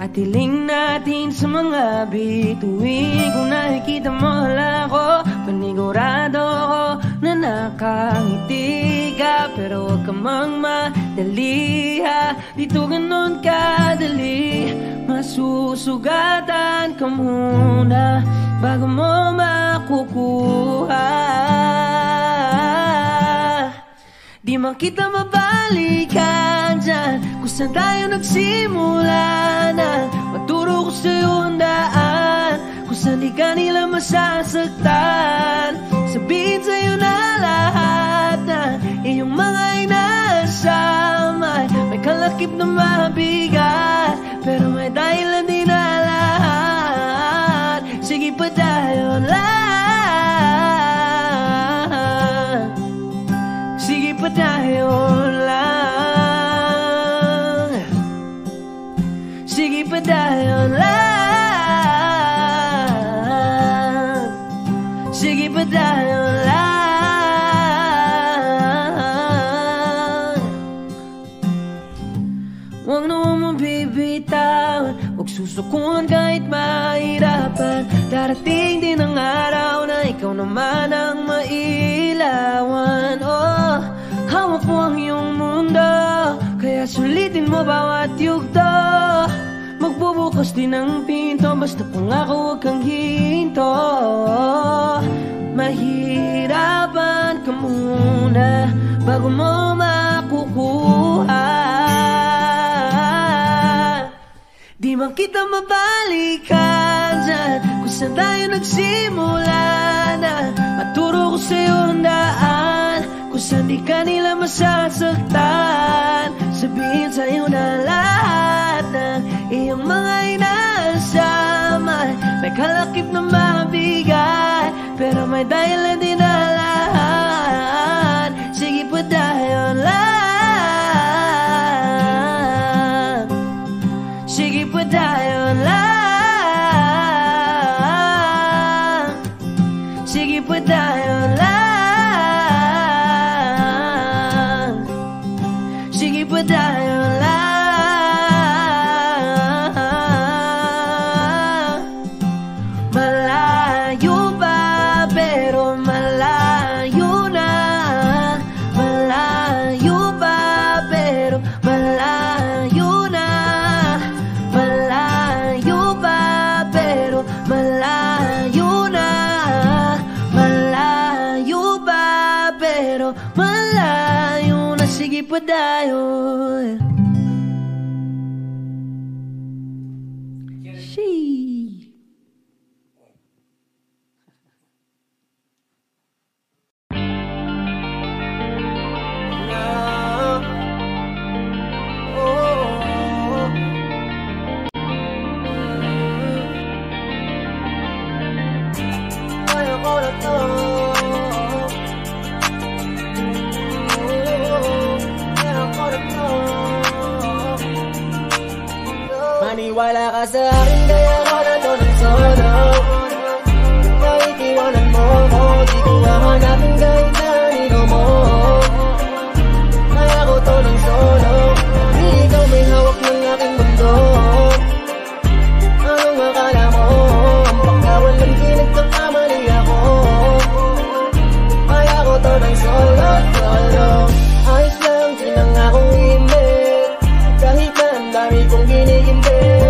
at hiling natin sa mga bituin. Kung nakikita mo lang ako, panigurado ako na nakangiti ka. Pero huwag ka mang madali ha, dito ganon kadali. Masusugatan ka muna bago mo makukuha. Di man kita mabalikan dyan kung saan tayo nagsimula na. Maturo ko sa'yo ang daan kung saan di ka nila masasaktan. Sabihin sa'yo na lahat na iyong mga inasama. May kalakip na mabigat, pero may dahilan din na lahat. Sige pa tayo lang, sige pa tayo lang, sige pa tayo lang, sige pa tayo lang. Huwag na huwag mong bibitawan, huwag susukuan kahit mahirapan. Darating din ang araw na ikaw naman ang mailawan. Oh, hawak mo ang iyong mundo, kaya sulitin mo bawat yugto. Magbubukas din ang pinto, basta pangako huwag kang hinto. Mahirapan ka muna bago mo makukuha. Di man kita mabalikan dyan kung saan tayo nagsimula na. Maturo ko sa'yo ang daan kung saan di ka nila masasaktan. Sabihin sa'yo na lahat ng iyong mga inasama. May kalakip na mabigat, pero may dahilan din na lahat. Sige pa tayo lang, sige pa tayo lang, sige pa tayo lang, sige pa tayo lang. Malayo pa pero malayo na. Malayo pa pero malayo na. Malayo tayo. Maniwala ka sa akin, kaya ako na to ng solo. Kahit iwanan mo ko, di ko hahanapin kahit na nino mo. Kaya ako to ng solo, di ikaw may hawak ng aking mundo. Anong akala mo, ang pagkawal lang di nagkakamali ako. Kaya ako to ng solo, solo. Ayos lang, di na nga akong imit. Kahit na ang dami kong ginigimbil.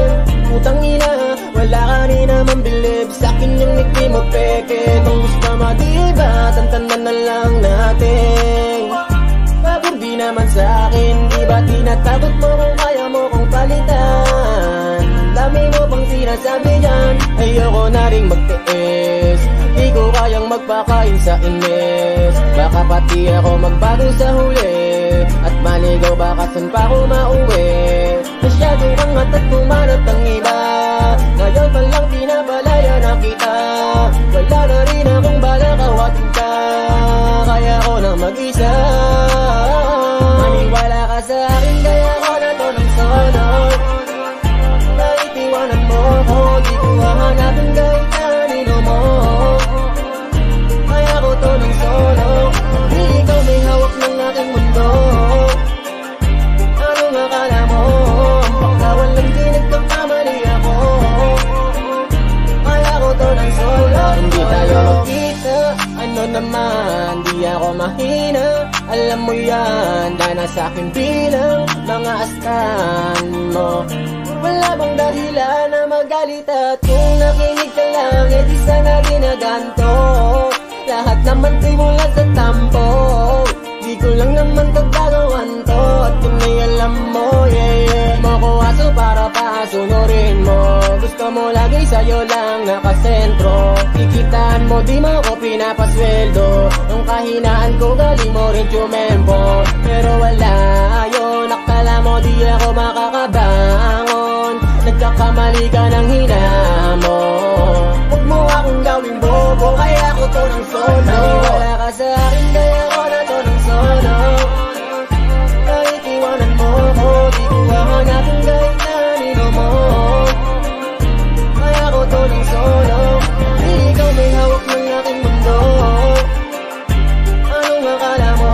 Putang ina, wala ka rin naman bilib. Sa'kin yung ngiti mo peke. Kung gusto mo diba, tantanan na lang natin. Pagod di naman sa'kin, di ba tinatakot mo kung kaya mo kong palitan. Dami mo pang sinasabi dyan, ayoko na rin magtiis. Di ko kayang magpakain sa inis. Baka pati ako magbago sa huli. At maligaw baka saan pa ako mauwi. Masyado kang at kumanat ang iba. Ngayon pa lang pinapalaya na kita. Wala na rin akong balak awatin ka. Kaya ako na mag-isa. Maniwala ka sa akin, kaya ako na to ng solo. Kahit iwanan mo ko, di ko hahanapin kahit na nino mo. Kaya ako to ng solo, di ikaw may hawak ng aking mundo. Anong akala mo, ang pagkawal lang di nagkakamali ako. Kaya ako to ng solo, hindi tayo magkita. Ano naman, di ako mahina. Alam mo yan, dahil na sa'kin bilang mga astan mo. Wala bang dahilan na magalit at kung nakinig ka lang, eh di sana ginaganto. Lahat naman mula sa tampo. Di ko lang naman tagagawan to. At kung may alam mo, yeah, yeah. Mo ko aso para pasunurin mo. Gusto mo lagi sa'yo lang nakasentro. Kikitaan mo, di mo ko pinapasweldo. Ang kahinaan ko galing mo rin tumempo. Pero wala yun, akala mo di ako makakabangon. Nagkakamali ka ng hinamo. Huwag mo akong gawing bobo, kaya ako to ng solo. Maniwala ka sa akin, kaya ako na to ng solo. Kahit iwanan mo ko, di ko hahanapin kahit na nino mo. Kaya ako to ng solo, di ikaw may hawak ng aking mundo. Anong akala mo,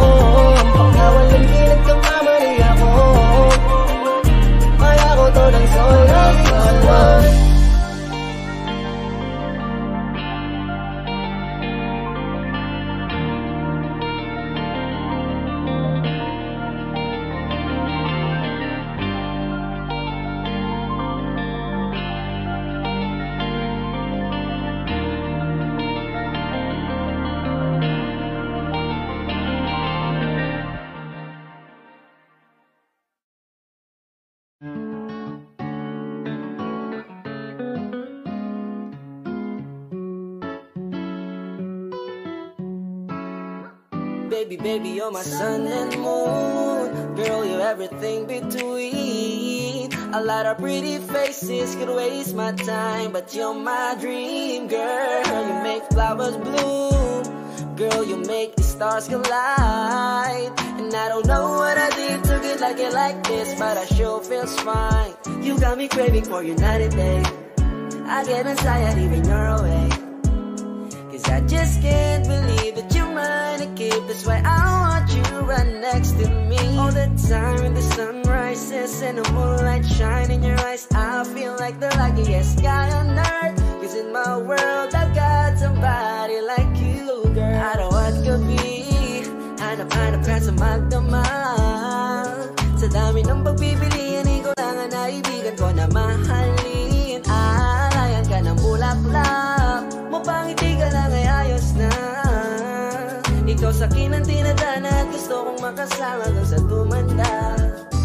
ang pagkawal lang di nagkakamali ako. Kaya ako to ng solo, solo. Baby, baby, you're my sun and moon. Girl, you're everything between. A lot of pretty faces could waste my time, but you're my dream, girl. You make flowers bloom. Girl, you make the stars collide. And I don't know what I did to get like it like this, but I sure feels fine. You got me craving for you night and day. I get anxiety when you're away. I just can't believe that you're mine to keep. That's why I want you right next to me all the time. When the sun rises and the moonlight shine in your eyes, I feel like the luckiest guy on earth. Cause in my world I got somebody like you, girl. I don't want to be hanap-hanap ka sa magdamag. Sa dami ng pagpipilian, ikaw lang ang naibigan ko na mahalin. Alayan ka ng bulaklak, mapangiti ka lang ay ayos na. Ikaw ikaw sa'kin ang tinadhana at gusto kong makasama kang sa tumanda.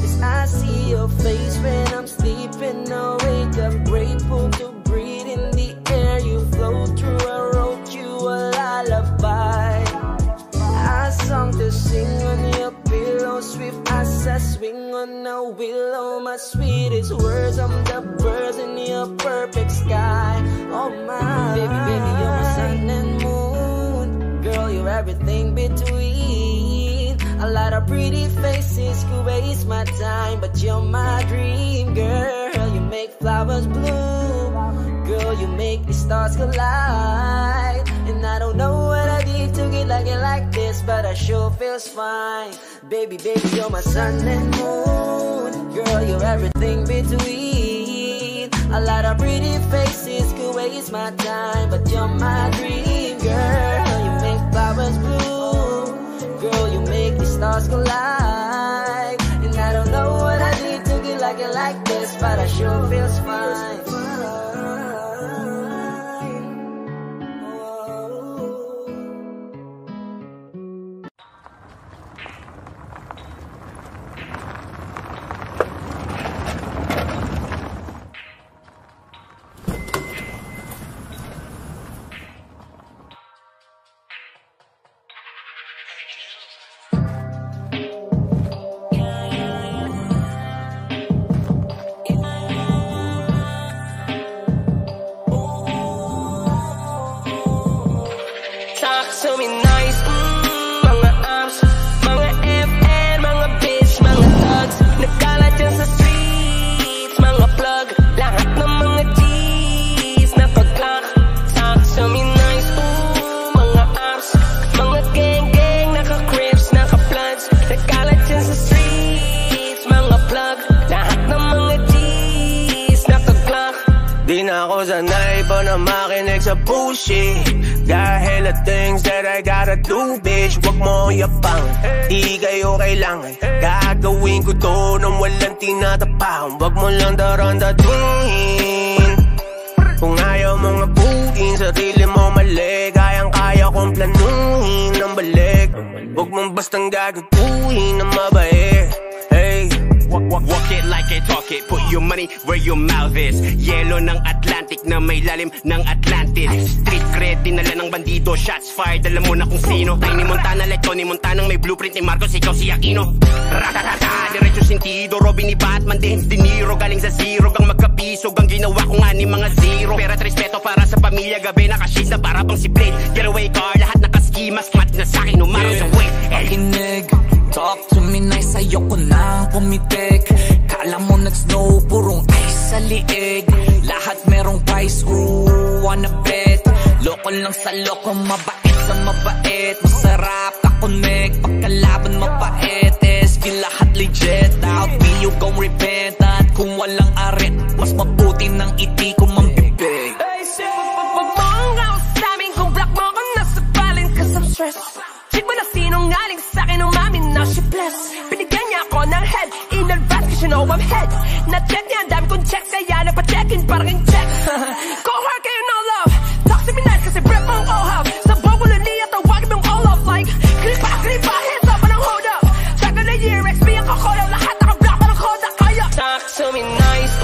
As I see your face when I'm sleeping awake, I'm grateful to breathe in the air you flow through. I wrote you a lullaby, a song to sing on your pillow, swift as I swing on a willow. My sweetest words, I'm the birds in your perfect sky. Oh my baby, baby, you're my sun and moon. Girl, you're everything between. A lot of pretty faces could waste my time, but you're my dream. Girl, you make flowers bloom. Girl, you make the stars collide. And I don't know what I did to get like it like this, but I sure feels fine. Baby, baby, you're my sun and moon. Girl, you're everything between. A lot of pretty faces could waste my time, but you're my dream. Girl, you make flowers bloom. Girl, you make the stars collide. And I don't know what I did to get like it like this, but I sure feels fine. Bullshit, got hella things that I gotta do, bitch. Wag mo yapang, di kayo kailangan. Gagawin ko to nang walang tinatapang. Wag mo lang darandaduhin. Kung ayaw mong abutin, sarili mo mali. Kayang-kaya kong planuhin ng balik. Wag mong bastang gagaguhin ng mabait. Hey, walk it like I talk it. Put your money where your mouth is. Yelo ng Atlantic na may lalim ng Atlantis. Street cred, dinala ng bandido. Shots fired, alam mo na kung sino. Tiny Montana like Tony Montana, may blueprint ni Marcos, ikaw si Aquino. Ratatata, diretso sentido. Robin ni Batman din, De Niro. Galing sa zero, gang magkapisog. Ang ginawa ko nga ni mga zero. Pera at respeto para sa pamilya. Gabi nakashades na para bang si Blade. Getaway car, lahat nakaski. Mas mat na sa'kin, umaraw sa way. Pakinig, talk to me nice, ayoko nang pumitik. Kala mo nag-snow, purong ice sa liig. Lahat merong price, ooh, wanna bet. Loko lang sa loko, mabait sa mabait. Masarap ka-connect, pagkalaban mapait. SG lahat legit, doubt me you gon' repent. At kung walang arit, mas mabuti ng iti ko mambibig. Pag mangaw sa amin, kung black mo kung nasa balin, cause I'm stressed. Check mo na sinungaling sa'kin, umamin na she bless. Binigyan niya ako ng head, in advance cause you know I'm head. Na-check niya, ang dami kong checks, kaya nagpa-check-in parang yung check. Go hard kayo, no love. Talk to me nice kasi breath mong ohab. Sa bogo na niya, tawagin mong all off like kripa, hands up, anong hold up. Track of the year, XP ang kakoyaw, lahat naka-block, anong koda kaya. Talk to me nice,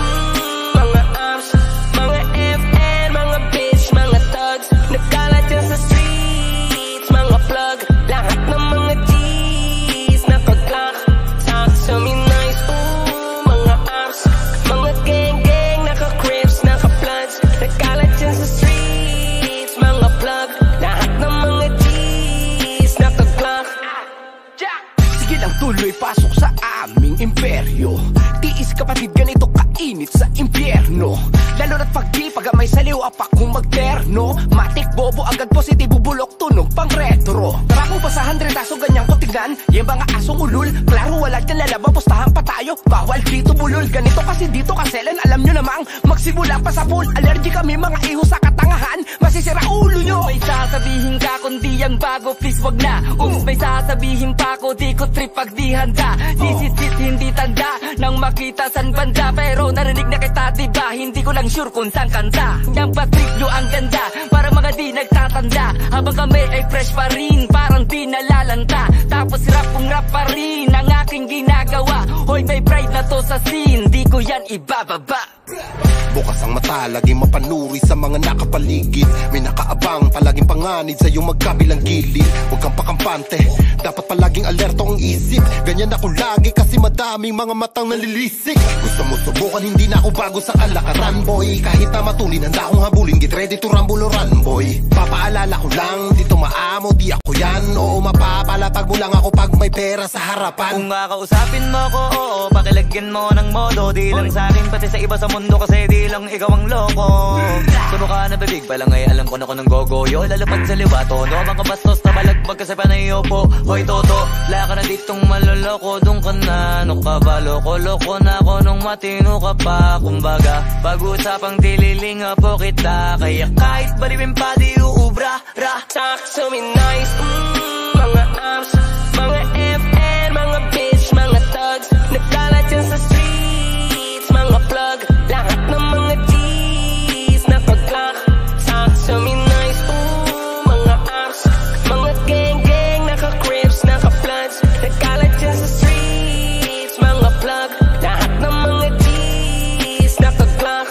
mga arms, mga FN, mga bitch, mga thugs. Nagkalat yan sa streets, mga plug. Lahat ng mga G's nakaglock. Talk to me nice, mga arms, mga gang, naka-crips, naka-bloods. Nagkalat yan sa streets, mga plug. Lahat ng mga G's nakaglock. Sige lang tuloy, pasok sa aming imperyo. Tiis kapatid, ganito kainit sa impyerno. Lalo na't pag may saliw apa kung magterno. Matik bobo, agad positibo, bulok, tunog pang retro. Tara kung pa sa 100 aso, ganyang ko tignan. Yung mga asong ulul, klaro wala kang lalabang, pustahan pa tayo. Bawal dito bulol, ganito kasi dito kaselan. Alam nyo namang, magsimula pa sa pool. Allergy kami mga iho sa katangahan, masisira ulo nyo. May sasabihin ka kundi yan bago, please wag na. May sasabihin pa ko, di ko trip pag di handa. Sisit hindi tanda, nang makita san banda. Pero narinig na kita diba, hindi ko na lang sure kung saan kanta. Yang patriglo ang ganda, para mga di nagtatanda. Habang kami ay fresh pa rin, parang di nalalanta. Tapos rap kung rap pa rin ang aking ginagawa. Hoy, may pride na to sa scene, di ko yan ibababa. Bukas ang mata, laging mapanuri sa mga nakapaligid. May nakaabang, palaging panganid sa iyong magkabilang gilid. Huwag kang pakampante, dapat palaging alerto ang isip. Ganyan ako lagi kasi madaming mga matang nalilisik. Gusto mo subukan, hindi na ako bago sa kalakaran, boy. Kahit na matulin, handa akong habulin, get ready to rumble or run, boy. Papaalala ko lang, dito maamo, di ako yan. Oo, mapapalapag mo lang ako pag may pera sa harapan. Kung kakausapin mo ko, oo, pakilagyan mo ng modo. Di lang sa akin, pati sa iba sa mundo, kasi di lang ikaw ang loko. Subukan na bibig pa lang ay alam ko na ko ng gogoyo. Lalapad sa liwa, tono mga bastos na balagbag kasi panayo po. Hoy toto, laka na ditong maloloko. Doon ka na, ano ka ba, loko-loko na ako nung matino ka pa. Kumbaga, pag-usapang dililinga po kita. Kaya kahit balibin pa di uubra, ra. Talk to me nice, mga amps, mga FN, mga bitch, mga thugs. Nagkalat yan sa streets, mga plug. Lahat ng mga G's na pag-clock. Talk to me nice, mga amps, mga gang-gang, naka-crips, naka-floods. Nagkalat yan sa streets, mga plug. Lahat ng mga G's na pag-clock.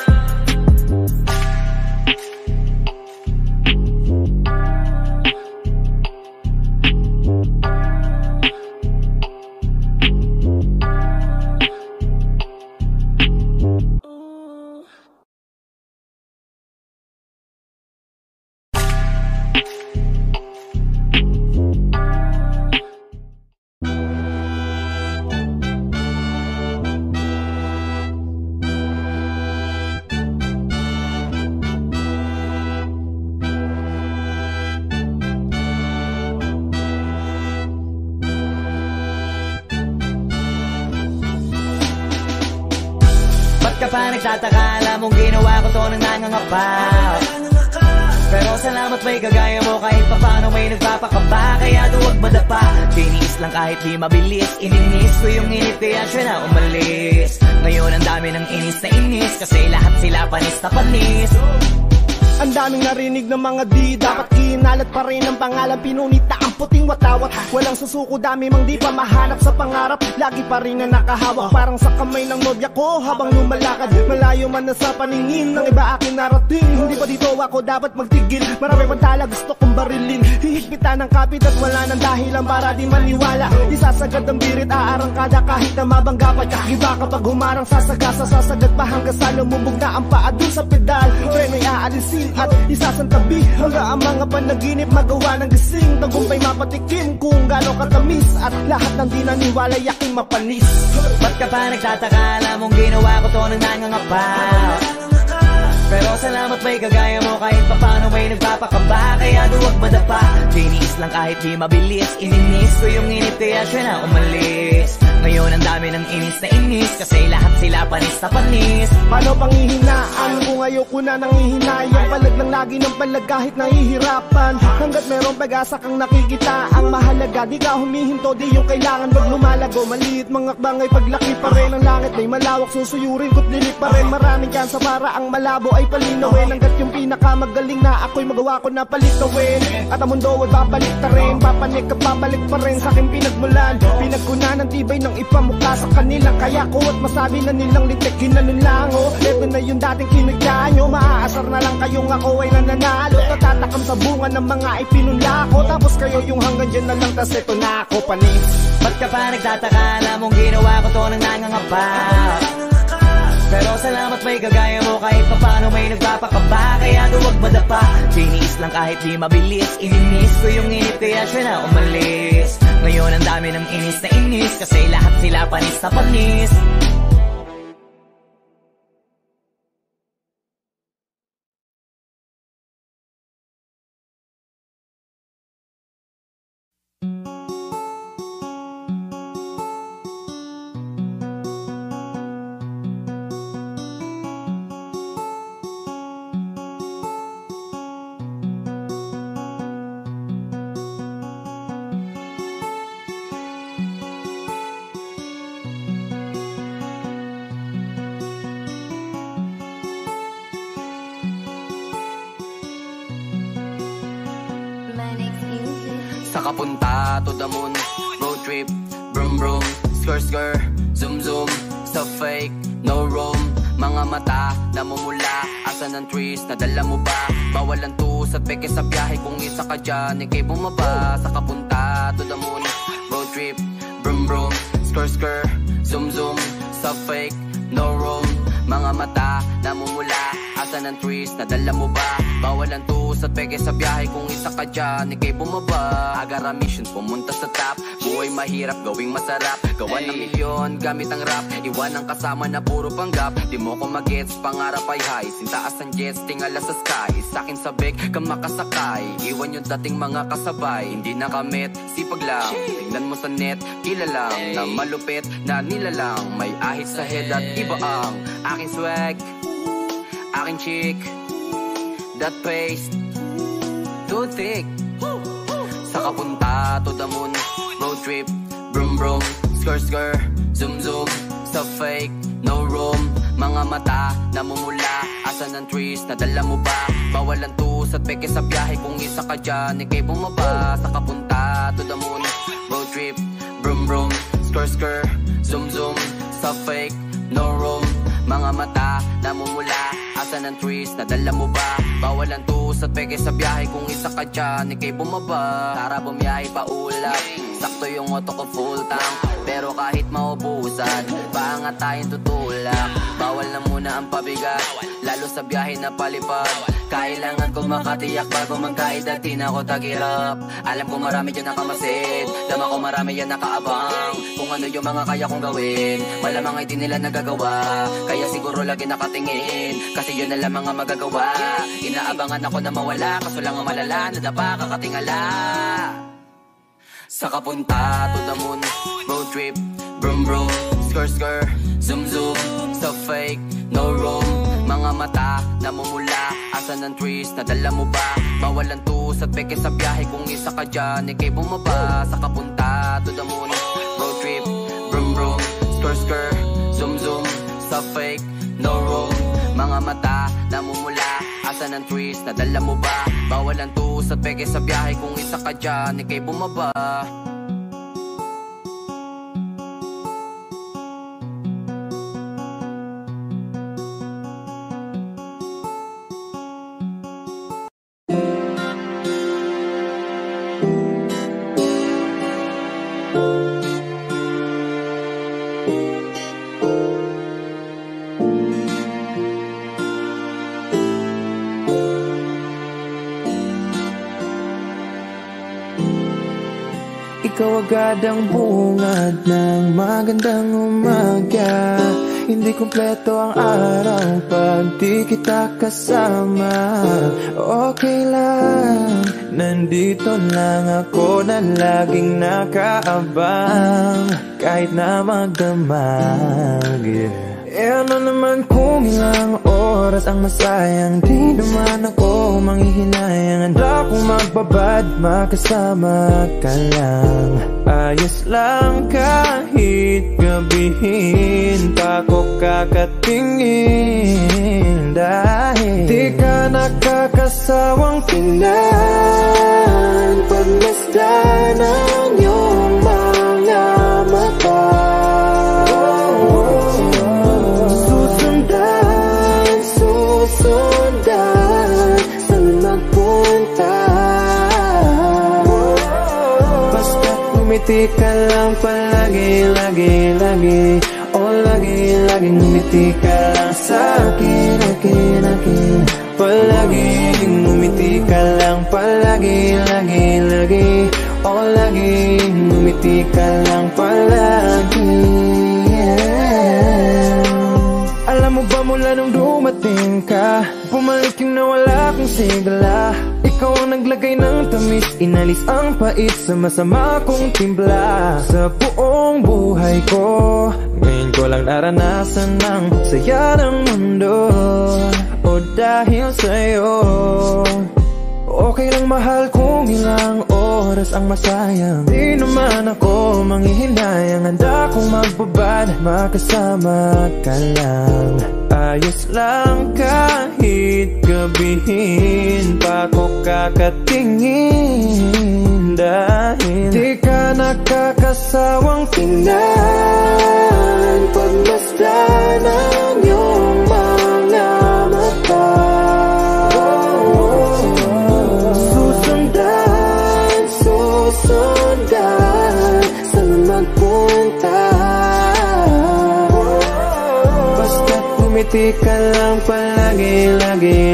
Ka pa nagtataka, alam mong ginawa ko to nang nangangapa. Pero salamat may kagaya mo, kahit pa paano may nagpapakaba. Kaya duwag madapa, tiniis lang kahit di mabilis. Ininis ko yung init kaya siya na umalis. Ngayon ang dami ng inis na inis, kasi lahat sila panis na panis. Ang daming narinig ng mga di, dapat kinalat pa rin ang pangalan. Pinunita ang puting watawat, walang susuko, dami mang di pa mahanap sa pangarap. Lagi pa rin na nakahawak, parang sa kamay ng nobya ko habang lumalakad. Malayo man na sa paningin ng iba akin narating. Hindi pa dito ako dapat magtigil, marami pang tala gusto kong barilin. Hihigpitan ng kapit at wala nang dahilan para di maniwala. Isasagad ang birit, aarangkada kahit na mabangga pa. Iba kapag humarang sasagasa, sasagad pa hanggang sa lumubog na ang paa dun sa pedal. Preno'y aalisin at isasantabi hanggang ang mga panaginip magawa ng gising. Tagumpay mapatikim kung gano'ng katamis, at lahat ng di naniwala yaking mapanis. Ba't ka pa nagtataka, alam mong ginawa ko to nang nangangapa. Pero salamat may kagaya mo, kahit pa paano may nagpapakaba. Kaya duwag madapa, tiniis lang kahit di mabilis. Ininis ko yung init kaya siya na umalis. Ngayon ang dami ng inis na inis, kasi lahat sila panis na panis. Paano panghihinaan kung ayoko na nangihinayang? Palag lang lagi ng palag kahit nahihirapan. Hanggat merong pag-asa kang nakikita, ang mahalaga di ka humihinto, di yung kailangan wag lumalago. Maliit mga akbang ay paglaki pa rin ang langit ay malawak, susuyurin ko't lilit pa rin. Maraming kansa para ang malabo ay palinawin. Hanggat yung pinakamagaling na ako'y magawa ko na palitawin. At ang mundo ay babalik ta rin, papanik at babalik pa rin sa aking pinagmulan. Pinagkunan ng tibay ng ipamukha sa kanila, kaya ko at masabi na nilang litek kinanulango. Ito na yung dating kinagya nyo, maaasar na lang kayong ako ay nananalo. Natatakam sa bunga ng mga ipinula ko, tapos kayo yung hanggang dyan na lang, tas ito na ako panis. Ba't ka pa nagtataka, alam mong ginawa ko to nang nangangapa. Pero salamat may kagaya mo, kahit pa paano may nagpapakaba. Kaya duwag madapa, tiniis lang kahit di mabilis. Ininis ko yung init kaya siya na umalis. Ngayon ang dami ng inis na inis, kasi lahat sila panis na panis. Saka punta to the moon. Road trip, brum brum, skr skr, zoom zoom. Sa fake, no room. Mga mata, namumula. Asan ang trees, nadala mo ba? Bawal ang tus at peke sa biyahe. Kung isa ka dyan, ikay bumaba. Saka punta to the moon. Road trip, brum brum, skr skr, zoom zoom. Sa fake, no room. Mga mata, namumula. Asan ang trees, nadala mo ba? Bawal ang tus at peke sa biyahe. Kung isa ka dyan, ikay bumaba. Agara mission, pumunta sa top. Buhay mahirap, gawing masarap. Gawa ng milyon, gamit ang rap. Iwan ang kasama na puro panggap. Di mo ko magets, pangarap ay high. Sintaas ang jets, tingala sa sky. Sa'kin sabik, ka makasakay. Iwan yung dating mga kasabay. Hindi nakamit, sipag lang. Tingnan mo sa net, kilalang. Na malupit, na nilalang. May ahit sa head at iba ang aking swag, aking chick. That paste, too thick. Saka punta to the moon. Road trip, brum brum, skr skr, zoom zoom. Sa fake, no room. Mga mata, namumula. Asan ang trees, nadala mo ba? Bawal ang tus at peke sa biyahe. Kung isa ka dyan, ikay bumaba. Saka punta to the moon. Road trip, brum brum, skr skr, zoom zoom. Sa fake, no room. Mga mata, namumula. Asan ang trees, nadala mo ba? Bawal ang tus at peke sa biyahe. Kung isa ka dyan, ikay bumaba. Tara bumiyahe pa ulap. Sakto yung auto ko full tank. Pero kahit maubusan, paangat tayong tutulak. Bawal na muna ang pabigat, lalo sa biyahe na palipad. Kailangan ko makatiyak bago magkaedad, di na ako tagirap. Alam ko marami dyan nakamasid, dama ko marami yan nakaabang. Kung ano yung mga kaya kong gawin, malamang ay di nila nagagawa. Kaya siguro lagi nakatingin, kasi yun na lang mga magagawa. Inaabangan ako na mawala, kaso lang ang malala, nadapa kakatingala. Saka punta to the moon. Road trip, brum brum, skr skr, zoom zoom. Sa fake, no room. Mga mata, namumula. Asan ang trees, nadala mo ba? Bawal ang tus at peke sa biyahe. Kung isa ka dyan, ikay bumaba. Saka punta to the moon. Road trip, brum brum, skr skr, zoom zoom. Sa fake, no room. Mga mata, namumula. Asan ang trees, nadala mo ba? Bawal ang tus at peke sa biyahe. Kung isa ka dyan, ikay bumaba. Ikaw agad ang bungad ng magandang umaga. Hindi kumpleto ang araw pag di kita kasama. Okay lang, nandito lang ako na laging nakaabang. Kahit na magdamag, ano naman kung ilang oras ang masayang, di naman ako manghihinayang. Handa kong magbabad, makasama ka lang. Ayos lang kahit gabihin pa ko kakatingin. Dahil di ka nakakasawang tingnan, pagmasdan ang iyong mga mata. Sundan, saan magpunta? Basta't ngumiti ka lang palagi, lagi, lagi. Oh, lagi, lagi ngumiti ka lang sa'kin, akin, akin. Palagi, ngumiti ka lang palagi, lagi, lagi. Oh, lagi, ngumiti ka lang palagi. Alam mo ba mula nung dumating ka, bumalik yung nawala kong sigla. Ikaw ang naglagay ng tamis, inalis ang pait sa masama kong timpla. Sa buong buhay ko, ngayon ko lang naranasan ng saya ng mundo. O dahil sa'yo, okay lang mahal kung ilang oras ang masayang. Di naman ako manghihinayang, handa kong magbabad, makasama ka lang. Ayos lang kahit gabihin pa ko kakatingin. dahil di ka nakakasawang tingnan. Pagmasdan ang iyong mga mata, susundan saan magpunta. Basta't ngumiti ka lang palagi, lagi.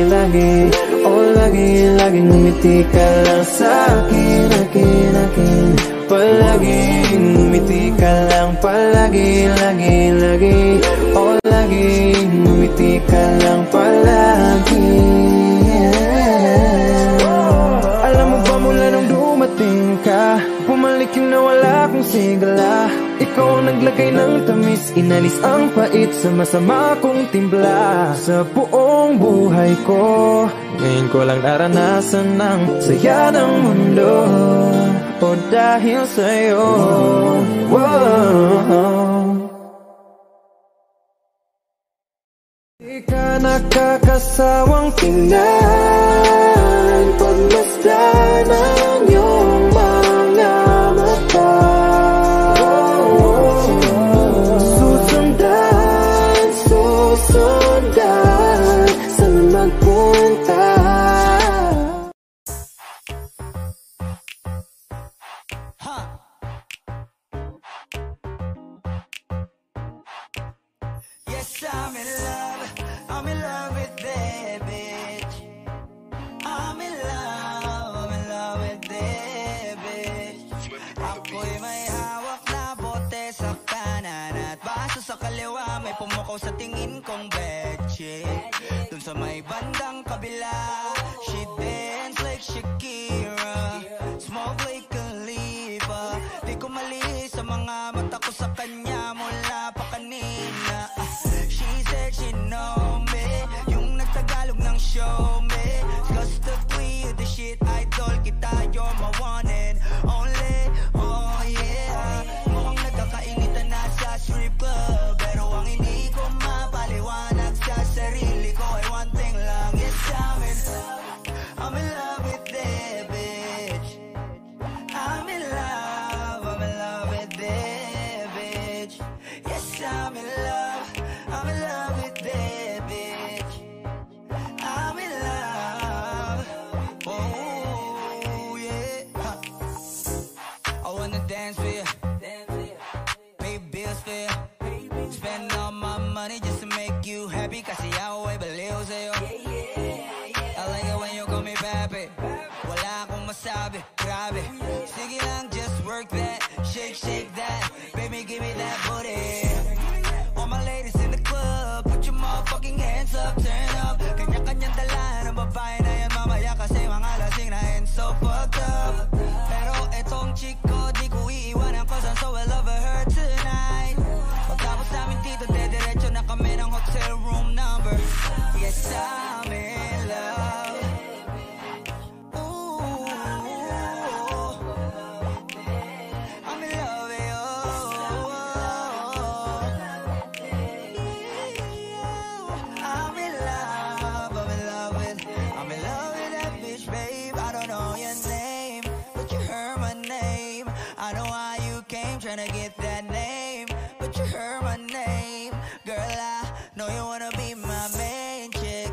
Oh, laging ngumiti ka lang sa'kin, akin. Palaging ngumiti ka lang palagi. Oh, laging ngumiti ka lang palagi. Alam mo ba mula nung dumating ka, bumalik yung nawala kong sigla. Ikaw ang naglagay ng tamis, inalis ang pait sa masama kong timpla. Sa buong buhay ko, ngayon ko lang naranasan ng saya ng mundo. O dahil sa'yo, di ka nakakasawang tingnan. Pagmasdan ang iyong mga mata, susundan saan magpunta. Yes, I'm in love with that bitch. I'm in love with that bitch. Ako'y may hawak na bote sa kanan at baso sa kaliwa, may pumukaw sa tingin kong betche. Dun sa may bandang kabila, she dance like Shakira, smoke like Khalifa. Di ko mali sa mga mata ko sa kanya mula pa kanina. She said she know me, yung nagtagalog ng show me. Cause the queen of the shit, idol kita, you're my one and only. Oh yeah, mukhang nagkakainitan na sa strip club, pero ang hindi ko mapaliwanag sa sarili ko ay one thing lang. Yes, I'm in love with that bitch. I'm in love with that bitch. Yes, I'm in love with that bitch. I'm in love. Oh yeah. I wanna dance with you, pay bills for you, spend all my money just to make you happy. Kasi ako ay baliw sa'yo. I like it when you call me papi. Wala akong masabi, grabe. Sige lang, just work that, shake that. Baby, give me that booty. All my ladies in the club, put your motherfucking hands up, turn up. Kanya-kanyang dala ng babae na yan mamaya, kasi mga lasing na and so fucked up. Pero etong chick ko, di ko iiwanan cause I'm so in love with her tonight. Pagkapos namin dito, dediretso na kami ng hotel room number. Yes, I'm in love. Ooh, I'm in love with you. I'm in love with that bitch, babe. I don't know your name, but you heard my name. I know how you came, tryna get that name, but you heard my name. Girl, I know you wanna be my main chick,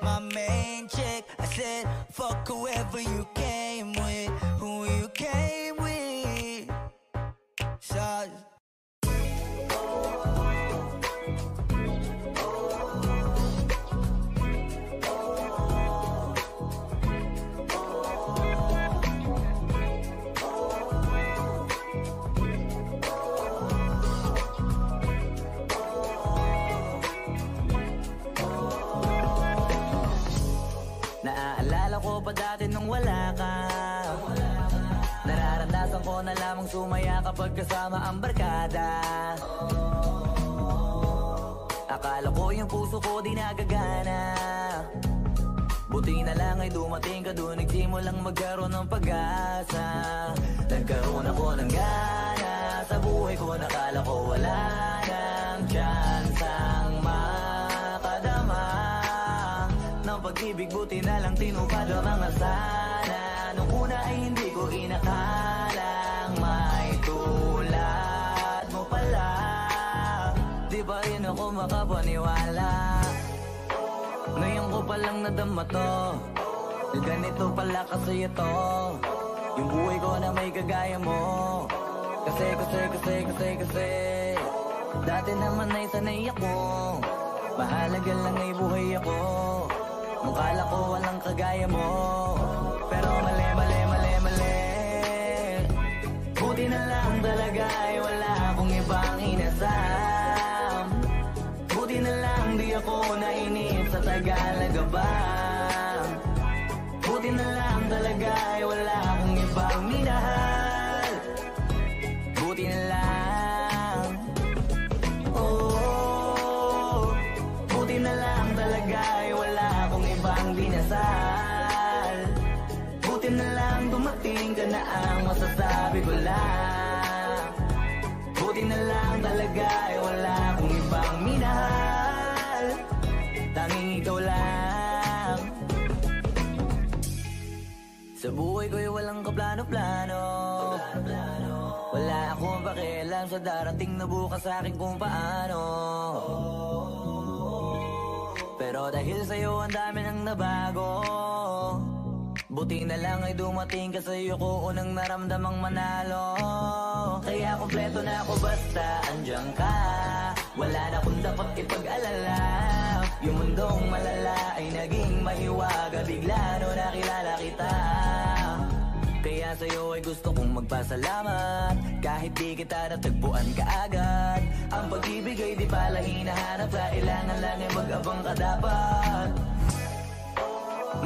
my main chick. I said, fuck whoever you came with, who you came with. So naaalala ko pa dati nung wala ka. Nararanasan ko na lamang sumaya kapag kasama ang barkada. Akala ko yung puso ko di nagagana. Buti na lang ay dumating ka doon, nagsimulang magkaroon ng pag-asa. Nagkaroon ako ng gana sa buhay ko, nakala ko wala nang chance ang makadama ng pag-ibig. Buti na lang tinupad ang mga sana. nung una ay hindi ko inakalang may tulad mo pala. Di pa rin ako makapaniwala, ngayon ko palang nadama to, na ganito pala kasi ito, yung buhay ko na may kagaya mo. Kasi dati naman ay sanay ako, mahalaga lang ay buhay ako, nung kala ko walang kagaya mo. Pero mali, buti na lang talaga ay wala akong ibang inasam. Buti na lang di ako nainip sa Tagalaga ba. Buti na lang talaga ay wala akong ibang minahal. Buti na lang, oh, buti na lang talaga ay wala akong ibang dinasal. Buti na lang dumating ka na ang masasabi ko lang. Buti na lang talaga ay wala akong ibang minahal, tanging ikaw lang. Sa buhay ko'y walang kaplano-plano, wala akong pakialam sa darating na bukas sa akin kung paano. Pero dahil sa'yo ang dami nang nabago, buti na lang ay dumating ka sa'yo ko unang naramdamang manalo. Kaya kompleto na ako basta andyan ka, wala na akong dapat ipag-alala. Yung mundong malala ay naging mahiwaga bigla no nakilala kita. Kaya sa'yo ay gusto kong magpasalamat, kahit di kita natagpuan kaagad. Ang pag-ibig ay di pala hinahanap, kailangan lang ay mag-abang ka dapat.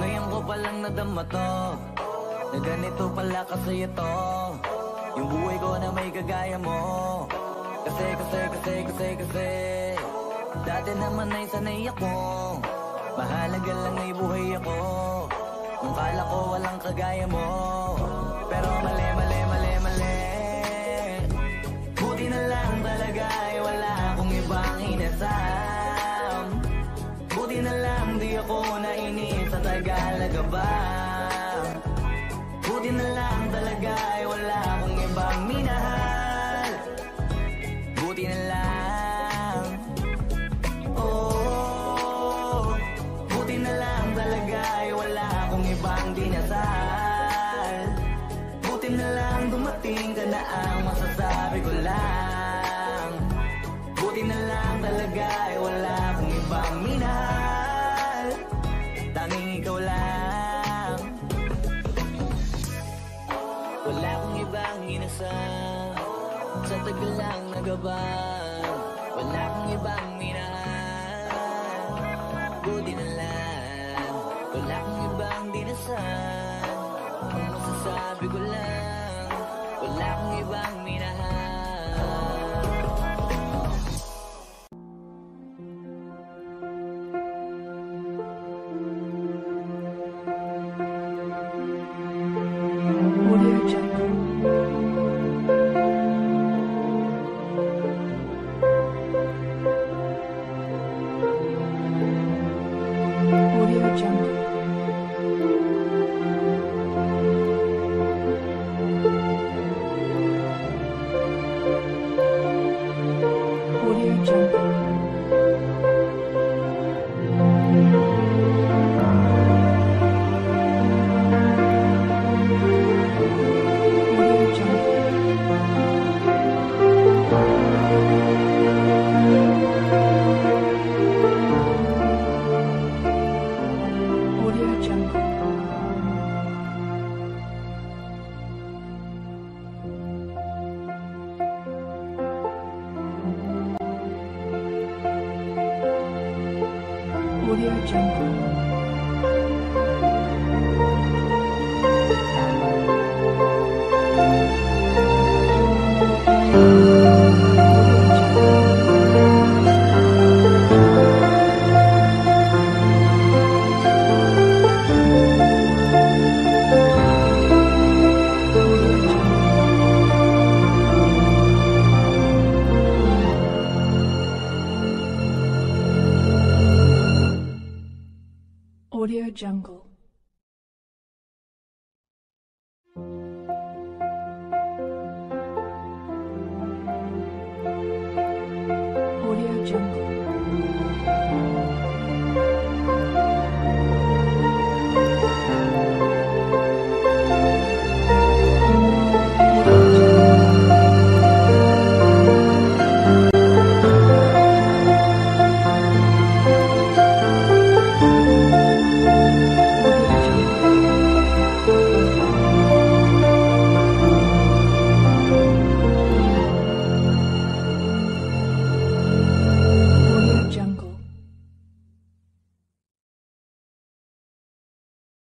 Ngayon ko palang nadama to, na ganito pala kasi ito, yung buhay ko na may kagaya mo. Kasi dati naman ay sanay ako, mahalaga lang ay buhay ako, nung kala ko walang kagaya mo. Pero mali, buti na lang talaga ay wala akong ibang inasam. Buti na lang di ako nainip sa Tagalaga ba. Buti na lang talaga ay wala akong ibang minahal. Buti na lang, oh, buti na lang talaga ay wala akong ibang dinasal. Buti na lang dumating ka na ang masasabi ko lang. Buti na lang talaga ay wala akong ibang minahal, tanging ikaw lang. Wala akong ibang inasam, sa tagal lang nagabang, wala akong ibang minahal. Buti na lang, wala akong ibang dinasal, ang masasabi ko lang, wala akong ibang minahal. Audio Jungle. Audio Jungle. Jungle.